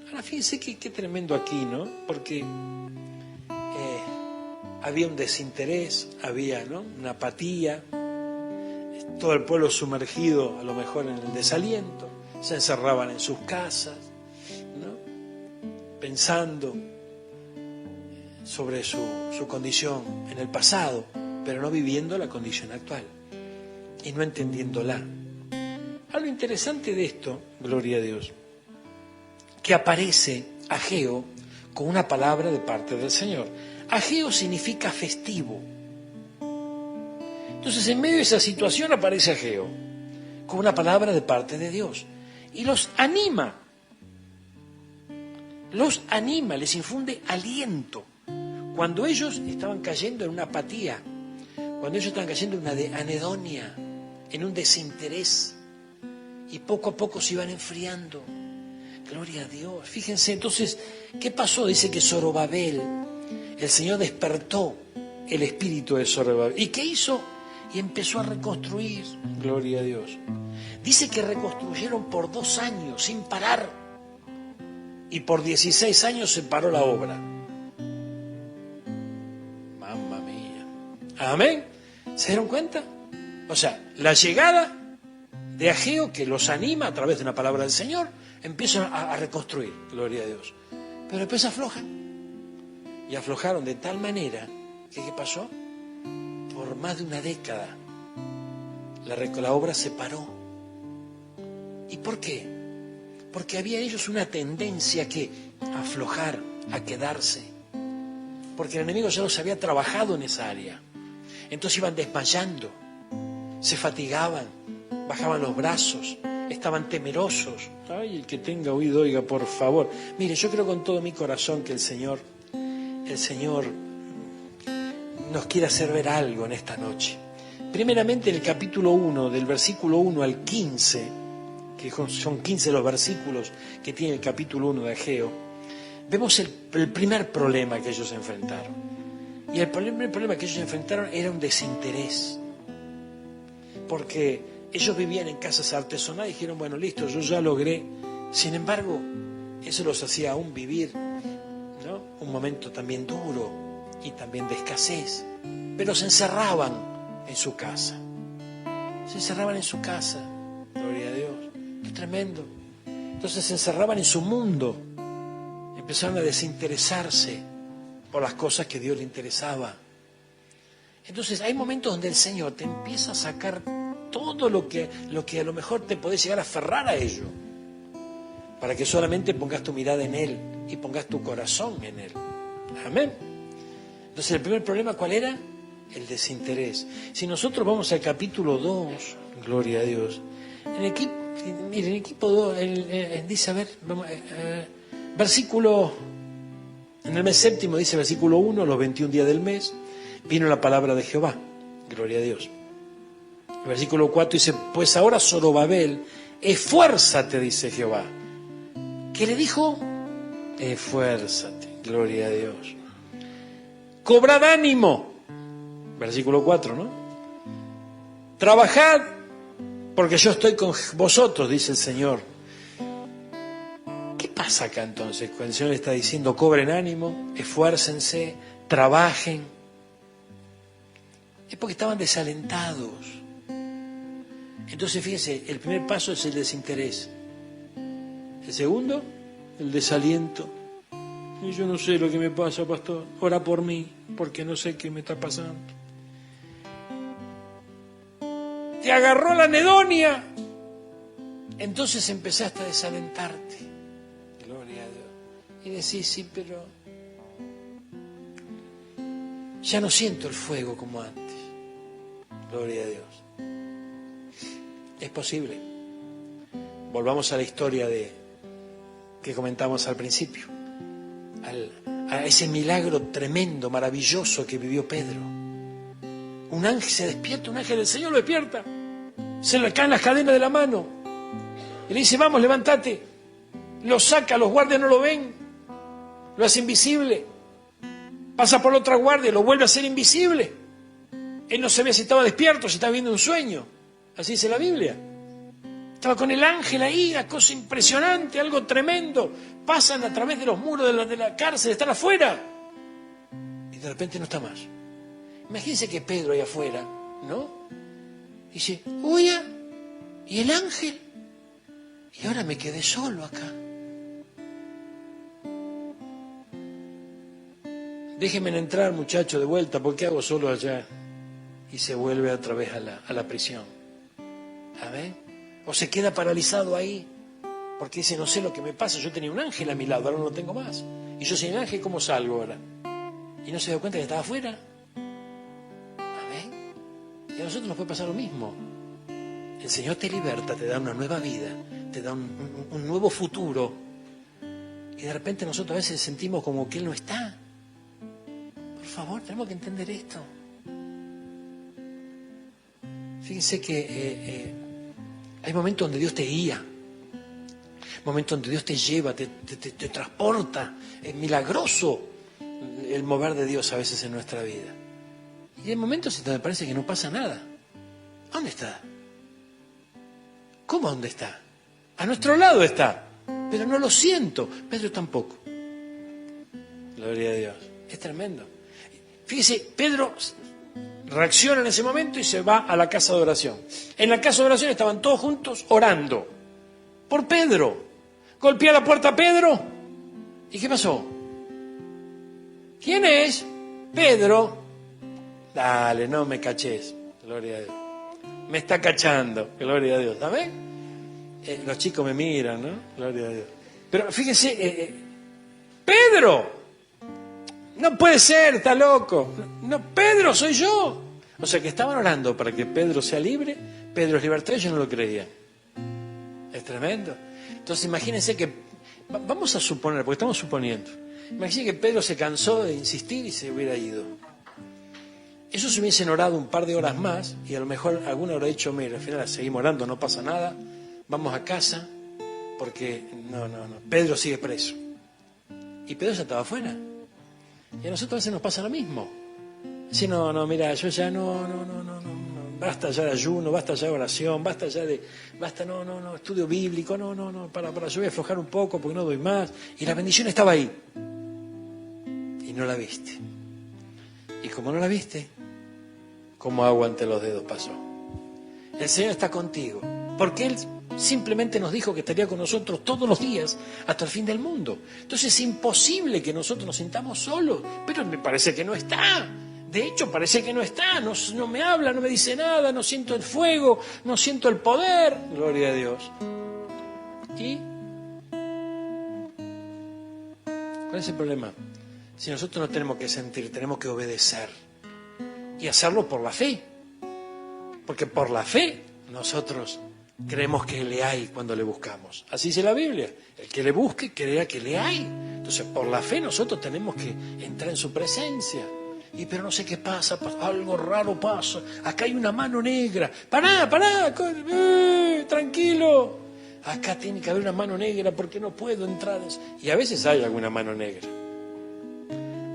Ahora fíjense qué tremendo aquí, ¿no? Porque había un desinterés, había, ¿no?, una apatía, todo el pueblo sumergido a lo mejor en el desaliento, se encerraban en sus casas, ¿no?, pensando sobre su condición en el pasado, pero no viviendo la condición actual y no entendiéndola. Algo interesante de esto, gloria a Dios, que aparece Ageo con una palabra de parte del Señor. Ageo significa festivo. Entonces, en medio de esa situación aparece Ageo con una palabra de parte de Dios y los anima, les infunde aliento. Cuando ellos estaban cayendo en una apatía, cuando ellos estaban cayendo en una anedonia, en un desinterés, y poco a poco se iban enfriando. Gloria a Dios. Fíjense, entonces, ¿qué pasó? Dice que Zorobabel, el Señor despertó el espíritu de Zorobabel. ¿Y qué hizo? Y empezó a reconstruir. Gloria a Dios. Dice que reconstruyeron por 2 años sin parar. Y por 16 años se paró la obra. Mamma mía. Amén. ¿Se dieron cuenta? O sea, la llegada de Ageo, que los anima a través de una palabra del Señor, empiezan a reconstruir. Gloria a Dios. Pero después aflojan. Y aflojaron de tal manera que, ¿qué pasó? Por más de una década la obra se paró. ¿Y por qué? Porque había en ellos una tendencia a aflojar, a quedarse. Porque el enemigo ya los había trabajado en esa área. Entonces iban desmayando, se fatigaban, bajaban los brazos, estaban temerosos. Ay, el que tenga oído, oiga, por favor. Mire, yo creo con todo mi corazón que el Señor nos quiere hacer ver algo en esta noche. Primeramente en el capítulo 1, del versículo 1 al 15, que son 15 los versículos que tiene el capítulo 1 de Ageo, vemos el primer problema que ellos enfrentaron. Y el primer problema que ellos enfrentaron era un desinterés. Porque ellos vivían en casas artesanales y dijeron, bueno, listo, yo ya logré. Sin embargo, eso los hacía aún vivir, ¿no?, un momento también duro y también de escasez. Pero se encerraban en su casa. Se encerraban en su casa. Gloria a Dios. Qué tremendo. Entonces se encerraban en su mundo. Empezaron a desinteresarse por las cosas que Dios le interesaba. Entonces hay momentos donde el Señor te empieza a sacar todo lo que a lo mejor te podés llegar a aferrar a ello, para que solamente pongas tu mirada en Él y pongas tu corazón en Él. Amén. Entonces el primer problema, ¿cuál era? El desinterés. Si nosotros vamos al capítulo 2, gloria a Dios, en el equipo 2, dice, a ver, versículo, en el mes séptimo dice, versículo 1, los 21 días del mes, vino la palabra de Jehová, gloria a Dios. El versículo 4 dice, pues ahora Zorobabel, esfuérzate, dice Jehová. ¿Qué le dijo? Esfuérzate, gloria a Dios. Cobrad ánimo, versículo 4, ¿no? Trabajad, porque yo estoy con vosotros, dice el Señor. ¿Qué pasa acá entonces? Cuando el Señor está diciendo, cobren ánimo, esfuércense, trabajen. Es porque estaban desalentados. Entonces, fíjense, el primer paso es el desinterés. El segundo, el desaliento. Y yo no sé lo que me pasa, pastor. Ora por mí, porque no sé qué me está pasando. Te agarró la anedonia. Entonces empezaste a desalentarte. Gloria a Dios. Y decís, sí, pero ya no siento el fuego como antes. Gloria a Dios. Es posible. Volvamos a la historia que comentamos al principio. A ese milagro tremendo, maravilloso que vivió Pedro. Un ángel se despierta, un ángel del Señor lo despierta. Se le caen las cadenas de la mano. Y le dice, vamos, levántate. Lo saca, los guardias no lo ven. Lo hace invisible. Pasa por la otra guardia, lo vuelve a hacer invisible. Él no sabía si estaba despierto, si estaba viendo un sueño. Así dice la Biblia. Estaba con el ángel ahí, una cosa impresionante, algo tremendo. Pasan a través de los muros de la cárcel, están afuera. Y de repente no está más. Imagínense que Pedro ahí afuera, ¿no? Dice, oye, ¿y el ángel? Y ahora me quedé solo acá. Déjenme entrar, muchacho, de vuelta, porque hago solo allá. Y se vuelve otra vez a la prisión. Amén. O se queda paralizado ahí, porque dice, no sé lo que me pasa, yo tenía un ángel a mi lado, ahora no lo tengo más. Y yo sin el ángel, ¿cómo salgo ahora? Y no se dio cuenta que estaba afuera. Amén. Y a nosotros nos puede pasar lo mismo. El Señor te liberta, te da una nueva vida, te da un nuevo futuro. Y de repente nosotros a veces sentimos como que Él no está. Por favor, tenemos que entender esto. Fíjense que hay momentos donde Dios te guía, momentos donde Dios te lleva, te transporta. Es milagroso el mover de Dios a veces en nuestra vida. Y hay momentos donde parece que no pasa nada. ¿Dónde está? ¿Cómo dónde está? A nuestro lado está, pero no lo siento. Pedro tampoco. Gloria a Dios. Es tremendo. Fíjese, Pedro reacciona en ese momento y se va a la casa de oración. En la casa de oración estaban todos juntos orando por Pedro. Golpea la puerta a Pedro. ¿Y qué pasó? ¿Quién es? Pedro. Dale, no me caches. Gloria a Dios. Me está cachando. Gloria a Dios. ¿Sabes? Los chicos me miran, ¿no? Gloria a Dios. Pero fíjense, Pedro. No puede ser, está loco. No, Pedro, soy yo. O sea que estaban orando para que Pedro sea libre. Pedro es libertad, yo no lo creía. Es tremendo. Entonces imagínense que, vamos a suponer, porque estamos suponiendo, imagínense que Pedro se cansó de insistir y se hubiera ido. Ellos hubiesen orado un par de horas más y a lo mejor alguno habrá dicho, mira, al final seguimos orando, no pasa nada, vamos a casa, porque no, Pedro sigue preso. Y Pedro ya estaba afuera. Y a nosotros a veces nos pasa lo mismo. Si no, mira, yo ya no, basta ya de ayuno, basta ya de oración, basta, estudio bíblico, para, yo voy a aflojar un poco porque no doy más. Y la bendición estaba ahí. Y no la viste. Y como no la viste, como agua ante los dedos pasó. El Señor está contigo, porque Él simplemente nos dijo que estaría con nosotros todos los días hasta el fin del mundo. Entonces es imposible que nosotros nos sintamos solos, pero me parece que no está. De hecho, parece que no está, no me habla, no me dice nada, no siento el fuego, no siento el poder. Gloria a Dios. ¿Y cuál es el problema? Si nosotros no tenemos que sentir, tenemos que obedecer. Y hacerlo por la fe. Porque por la fe nosotros creemos que le hay cuando le buscamos. Así dice la Biblia. El que le busque, crea que le hay. Entonces, por la fe nosotros tenemos que entrar en su presencia. Pero no sé qué pasa, algo raro pasa. Acá hay una mano negra. Pará, tranquilo. Acá tiene que haber una mano negra porque no puedo entrar. Y a veces hay alguna mano negra.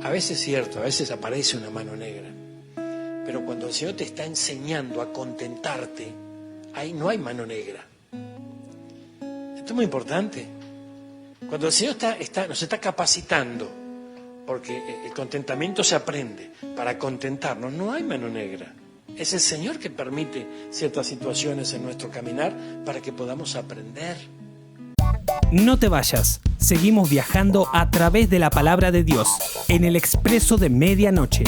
A veces es cierto, a veces aparece una mano negra. Pero cuando el Señor te está enseñando a contentarte, ahí no hay mano negra. Esto es muy importante. Cuando el Señor nos está capacitando, porque el contentamiento se aprende, para contentarnos no hay mano negra. Es el Señor que permite ciertas situaciones en nuestro caminar para que podamos aprender. No te vayas, seguimos viajando a través de la palabra de Dios en el Expreso de Medianoche.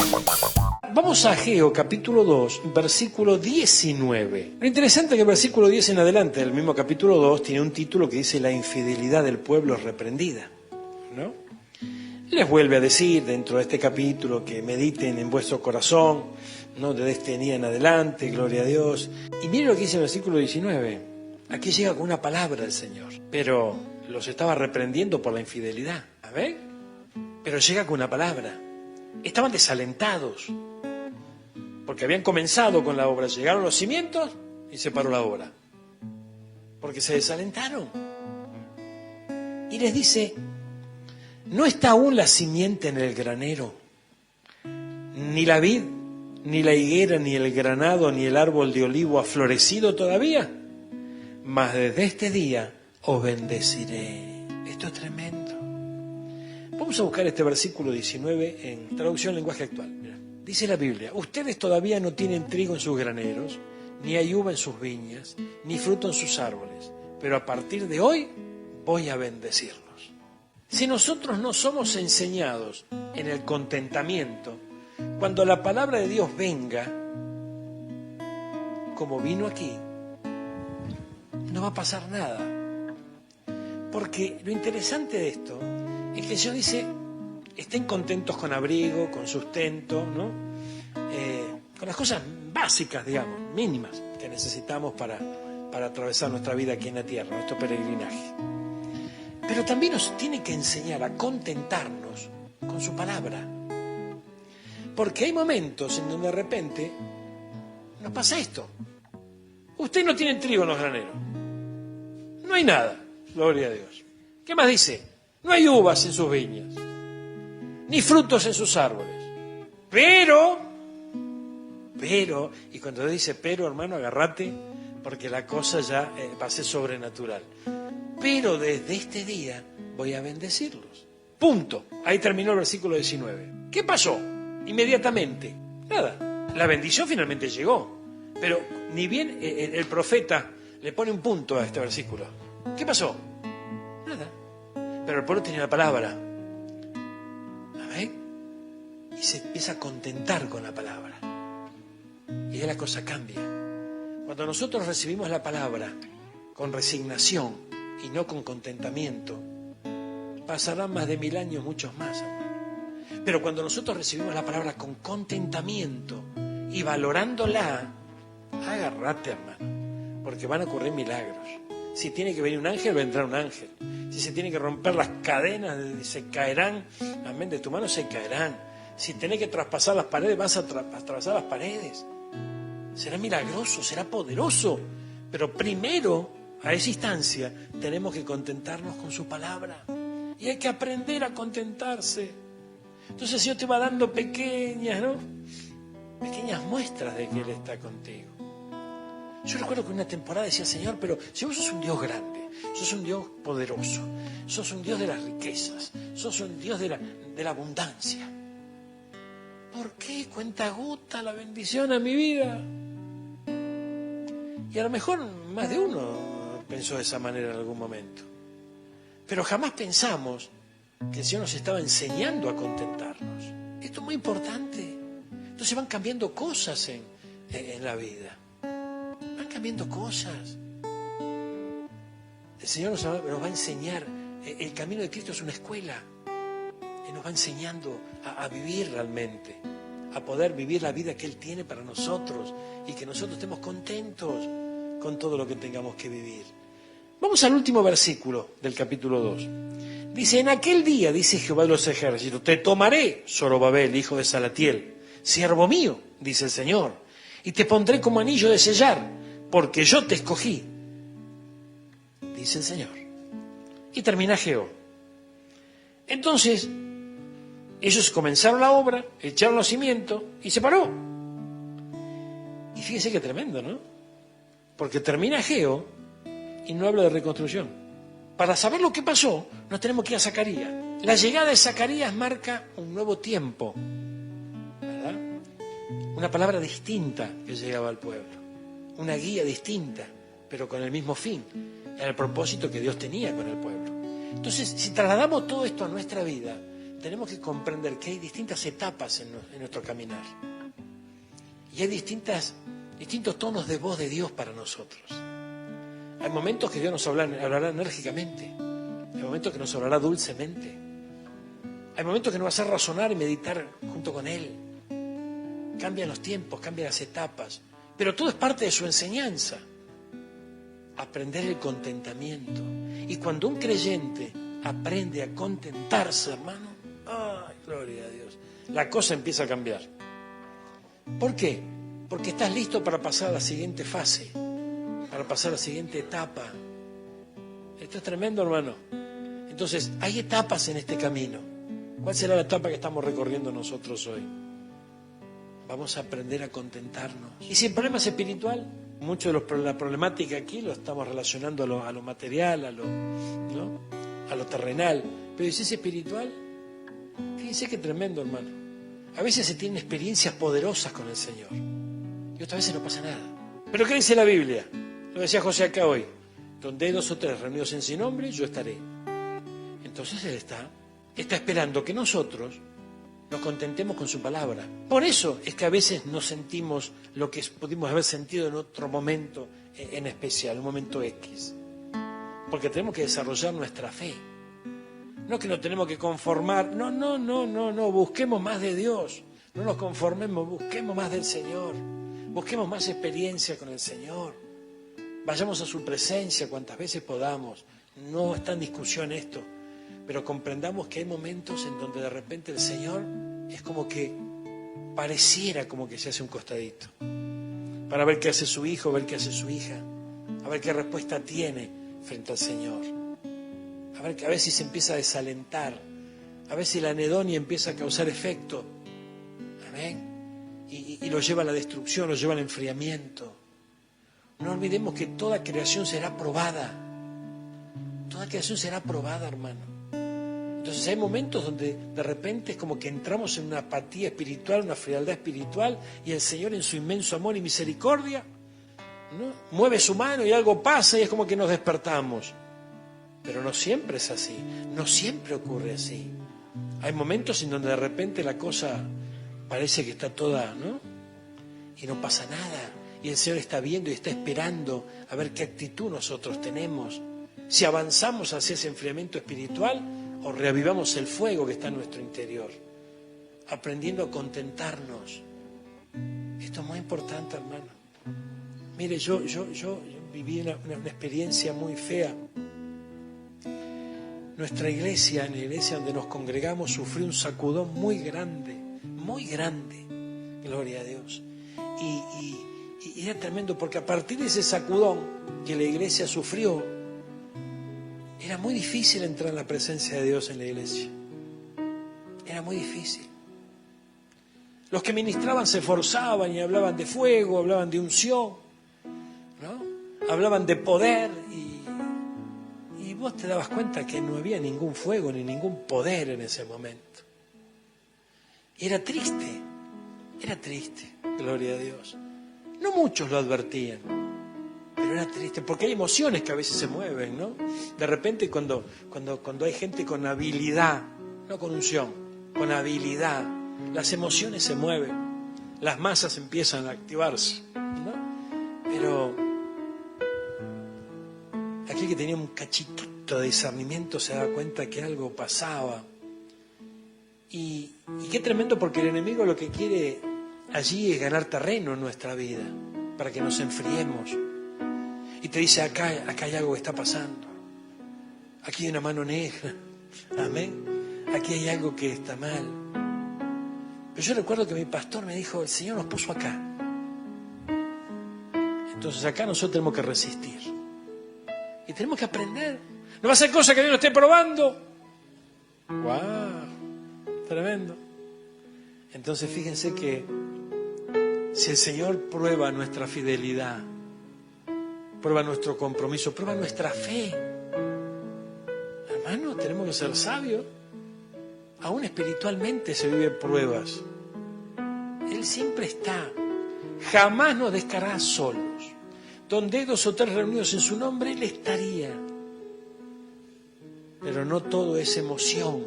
Vamos a Ageo, capítulo 2, versículo 19. Lo interesante es que el versículo 10 en adelante, del mismo capítulo 2, tiene un título que dice: la infidelidad del pueblo es reprendida, ¿no? Les vuelve a decir dentro de este capítulo que mediten en vuestro corazón, ¿no? Desde este día en adelante, gloria a Dios. Y miren lo que dice el versículo 19. Aquí llega con una palabra el Señor, pero los estaba reprendiendo por la infidelidad. ¿A ver? Pero llega con una palabra. Estaban desalentados, porque habían comenzado con la obra. Llegaron los cimientos y se paró la obra, porque se desalentaron. Y les dice: ¿no está aún la simiente en el granero? Ni la vid, ni la higuera, ni el granado, ni el árbol de olivo ha florecido todavía. Mas desde este día os bendeciré. Esto es tremendo. Vamos a buscar este versículo 19 en traducción lenguaje actual. Mira, dice la Biblia: ustedes todavía no tienen trigo en sus graneros, ni hay uva en sus viñas, ni fruto en sus árboles. Pero a partir de hoy voy a bendecirlos. Si nosotros no somos enseñados en el contentamiento, cuando la palabra de Dios venga, como vino aquí, no va a pasar nada. Porque lo interesante de esto es que el Señor dice: estén contentos con abrigo, con sustento, ¿no? Con las cosas básicas, digamos, mínimas que necesitamos para atravesar nuestra vida aquí en la tierra, nuestro peregrinaje. Pero también nos tiene que enseñar a contentarnos con su palabra. Porque hay momentos en donde de repente nos pasa esto. Usted no tiene trigo en los graneros. No hay nada, gloria a Dios. ¿Qué más dice? No hay uvas en sus viñas, ni frutos en sus árboles. Pero, y cuando dice pero, hermano, agárrate, porque la cosa ya va a ser sobrenatural. Pero desde este día voy a bendecirlos. Punto. Ahí terminó el versículo 19. ¿Qué pasó? Inmediatamente. Nada. La bendición finalmente llegó. Pero ni bien el profeta le pone un punto a este versículo. ¿Qué pasó? Nada. Pero el pueblo tenía la palabra. ¿Amén? Y se empieza a contentar con la palabra. Y ya la cosa cambia. Cuando nosotros recibimos la palabra con resignación y no con contentamiento, pasarán más de 1000 años, muchos más, hermano. Pero cuando nosotros recibimos la palabra con contentamiento y valorándola, agárrate, hermano, porque van a ocurrir milagros. Si tiene que venir un ángel, vendrá un ángel. Si se tiene que romper las cadenas, se caerán, amén, de tu mano se caerán. Si tenés que traspasar las paredes, vas a atravesar las paredes. Será milagroso, será poderoso. Pero primero, a esa instancia, tenemos que contentarnos con su palabra. Y hay que aprender a contentarse. Entonces el Señor te va dando pequeñas muestras de que Él está contigo. Yo recuerdo que una temporada decía, Señor, pero si vos sos un Dios grande, sos un Dios poderoso, sos un Dios de las riquezas, sos un Dios de la abundancia, ¿por qué cuentagota la bendición a mi vida? Y a lo mejor más de uno pensó de esa manera en algún momento. Pero jamás pensamos que el Señor nos estaba enseñando a contentarnos. Esto es muy importante. Entonces van cambiando cosas en la vida. Van cambiando cosas. El Señor nos va a enseñar. El camino de Cristo es una escuela. Él nos va enseñando a vivir realmente, a poder vivir la vida que Él tiene para nosotros y que nosotros estemos contentos con todo lo que tengamos que vivir. Vamos al último versículo del capítulo 2. Dice, en aquel día, dice Jehová de los ejércitos, te tomaré, Zorobabel, hijo de Salatiel, siervo mío, dice el Señor, y te pondré como anillo de sellar, porque yo te escogí, dice el Señor. Y termina Geo. Entonces, ellos comenzaron la obra, echaron los cimientos y se paró. Y fíjese qué tremendo, ¿no? Porque termina Geo y no habla de reconstrucción. Para saber lo que pasó, nos tenemos que ir a Zacarías. La llegada de Zacarías marca un nuevo tiempo, ¿verdad? Una palabra distinta que llegaba al pueblo. Una guía distinta, pero con el mismo fin. Era el propósito que Dios tenía con el pueblo. Entonces, si trasladamos todo esto a nuestra vida, tenemos que comprender que hay distintas etapas en nuestro caminar. Y hay distintos tonos de voz de Dios para nosotros. Hay momentos que Dios nos hablará enérgicamente. Hay momentos que nos hablará dulcemente. Hay momentos que nos va a hacer razonar y meditar junto con Él. Cambian los tiempos, cambian las etapas. Pero todo es parte de su enseñanza. Aprender el contentamiento. Y cuando un creyente aprende a contentarse, hermano, ¡ay, gloria a Dios! La cosa empieza a cambiar. ¿Por qué? Porque estás listo para pasar a la siguiente fase, para pasar a la siguiente etapa. Esto es tremendo, hermano. Entonces, hay etapas en este camino. ¿Cuál será la etapa que estamos recorriendo nosotros hoy? Vamos a aprender a contentarnos. Y si el problema es espiritual, mucho de la problemática aquí lo estamos relacionando a lo material, a lo terrenal. Pero si es espiritual, fíjense qué tremendo, hermano. A veces se tienen experiencias poderosas con el Señor. Y otras veces no pasa nada. ¿Pero qué dice la Biblia? Lo decía José acá hoy. Donde hay 2 o 3 reunidos en su nombre, yo estaré. Entonces Él está esperando que nosotros nos contentemos con su palabra. Por eso es que a veces no sentimos lo que pudimos haber sentido en otro momento en especial, un momento X. Porque tenemos que desarrollar nuestra fe. No que nos tenemos que conformar. No. Busquemos más de Dios. No nos conformemos, busquemos más del Señor. Busquemos más experiencia con el Señor. Vayamos a su presencia cuantas veces podamos. No está en discusión esto. Pero comprendamos que hay momentos en donde de repente el Señor es como que pareciera como que se hace un costadito. Para ver qué hace su hijo, ver qué hace su hija. A ver qué respuesta tiene frente al Señor. A ver si se empieza a desalentar. A ver si la anedonia empieza a causar efecto. Amén. Y lo lleva a la destrucción, lo lleva al enfriamiento. No olvidemos que toda creación será probada. Toda creación será probada, hermano. Entonces hay momentos donde de repente es como que entramos en una apatía espiritual, una frialdad espiritual, y el Señor en su inmenso amor y misericordia, ¿no?, mueve su mano y algo pasa y es como que nos despertamos. Pero no siempre es así, no siempre ocurre así. Hay momentos en donde de repente la cosa parece que está toda, ¿no?, y no pasa nada. Y el Señor está viendo y está esperando a ver qué actitud nosotros tenemos. Si avanzamos hacia ese enfriamiento espiritual o reavivamos el fuego que está en nuestro interior. Aprendiendo a contentarnos. Esto es muy importante, hermano. Mire, yo viví una experiencia muy fea. Nuestra iglesia, en la iglesia donde nos congregamos, sufrió un sacudón muy grande muy grande, gloria a Dios. Y era tremendo, porque a partir de ese sacudón que la iglesia sufrió, era muy difícil entrar en la presencia de Dios en la iglesia. Era muy difícil. Los que ministraban se esforzaban y hablaban de fuego, hablaban de unción, ¿no? Hablaban de poder y vos te dabas cuenta que no había ningún fuego ni ningún poder en ese momento. Y era triste, gloria a Dios. No muchos lo advertían, pero era triste, porque hay emociones que a veces se mueven, ¿no? De repente cuando hay gente con habilidad, no con unción, con habilidad, las emociones se mueven, las masas empiezan a activarse, ¿no? Pero aquel que tenía un cachitito de discernimiento se daba cuenta que algo pasaba. Y qué tremendo, porque el enemigo lo que quiere allí es ganar terreno en nuestra vida, para que nos enfriemos. Y te dice, acá hay algo que está pasando. Aquí hay una mano negra. Amén. Aquí hay algo que está mal. Pero yo recuerdo que mi pastor me dijo, el Señor nos puso acá. Entonces acá nosotros tenemos que resistir. Y tenemos que aprender. No va a ser cosa que Dios no esté probando. ¡Wow! Tremendo. Entonces fíjense que si el Señor prueba nuestra fidelidad, prueba nuestro compromiso, prueba nuestra fe, hermano, tenemos que ser sabios. Aún espiritualmente se viven pruebas. Él siempre está. Jamás nos dejará solos. Donde hay 2 o 3 reunidos en su nombre, Él estaría. Pero no todo es emoción.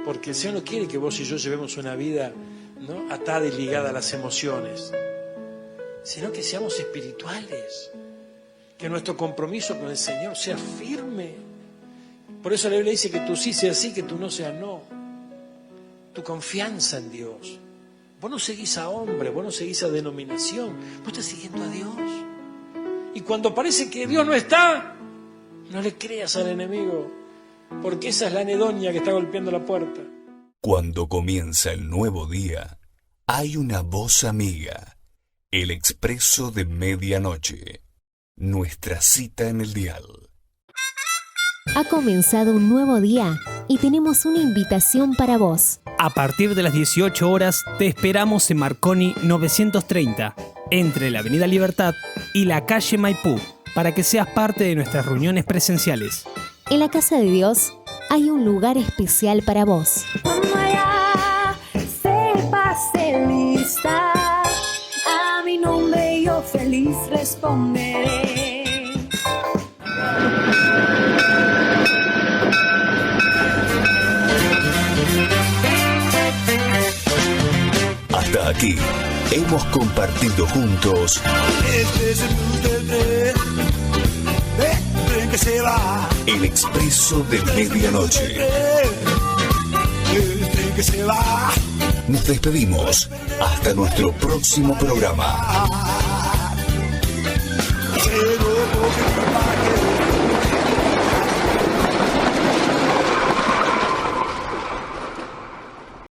Porque el Señor no quiere que vos y yo llevemos una vida, ¿no?, atada y ligada a las emociones, sino que seamos espirituales, que nuestro compromiso con el Señor sea firme. Por eso la Biblia dice que tú sí sea sí, que tú no seas no. Tu confianza en Dios. Vos no seguís a hombre, vos no seguís a denominación, vos estás siguiendo a Dios. Y cuando parece que Dios no está, no le creas al enemigo, porque esa es la anedonia que está golpeando la puerta. Cuando comienza el nuevo día, hay una voz amiga, el expreso de medianoche, nuestra cita en el dial. Ha comenzado un nuevo día y tenemos una invitación para vos. A partir de las 18 horas te esperamos en Marconi 930, entre la Avenida Libertad y la calle Maipú, para que seas parte de nuestras reuniones presenciales. En la Casa de Dios hay un lugar especial para vos. Cuando allá se pase lista, a mi nombre yo feliz responderé. Hasta aquí hemos compartido juntos el expreso de medianoche. Nos despedimos hasta nuestro próximo programa.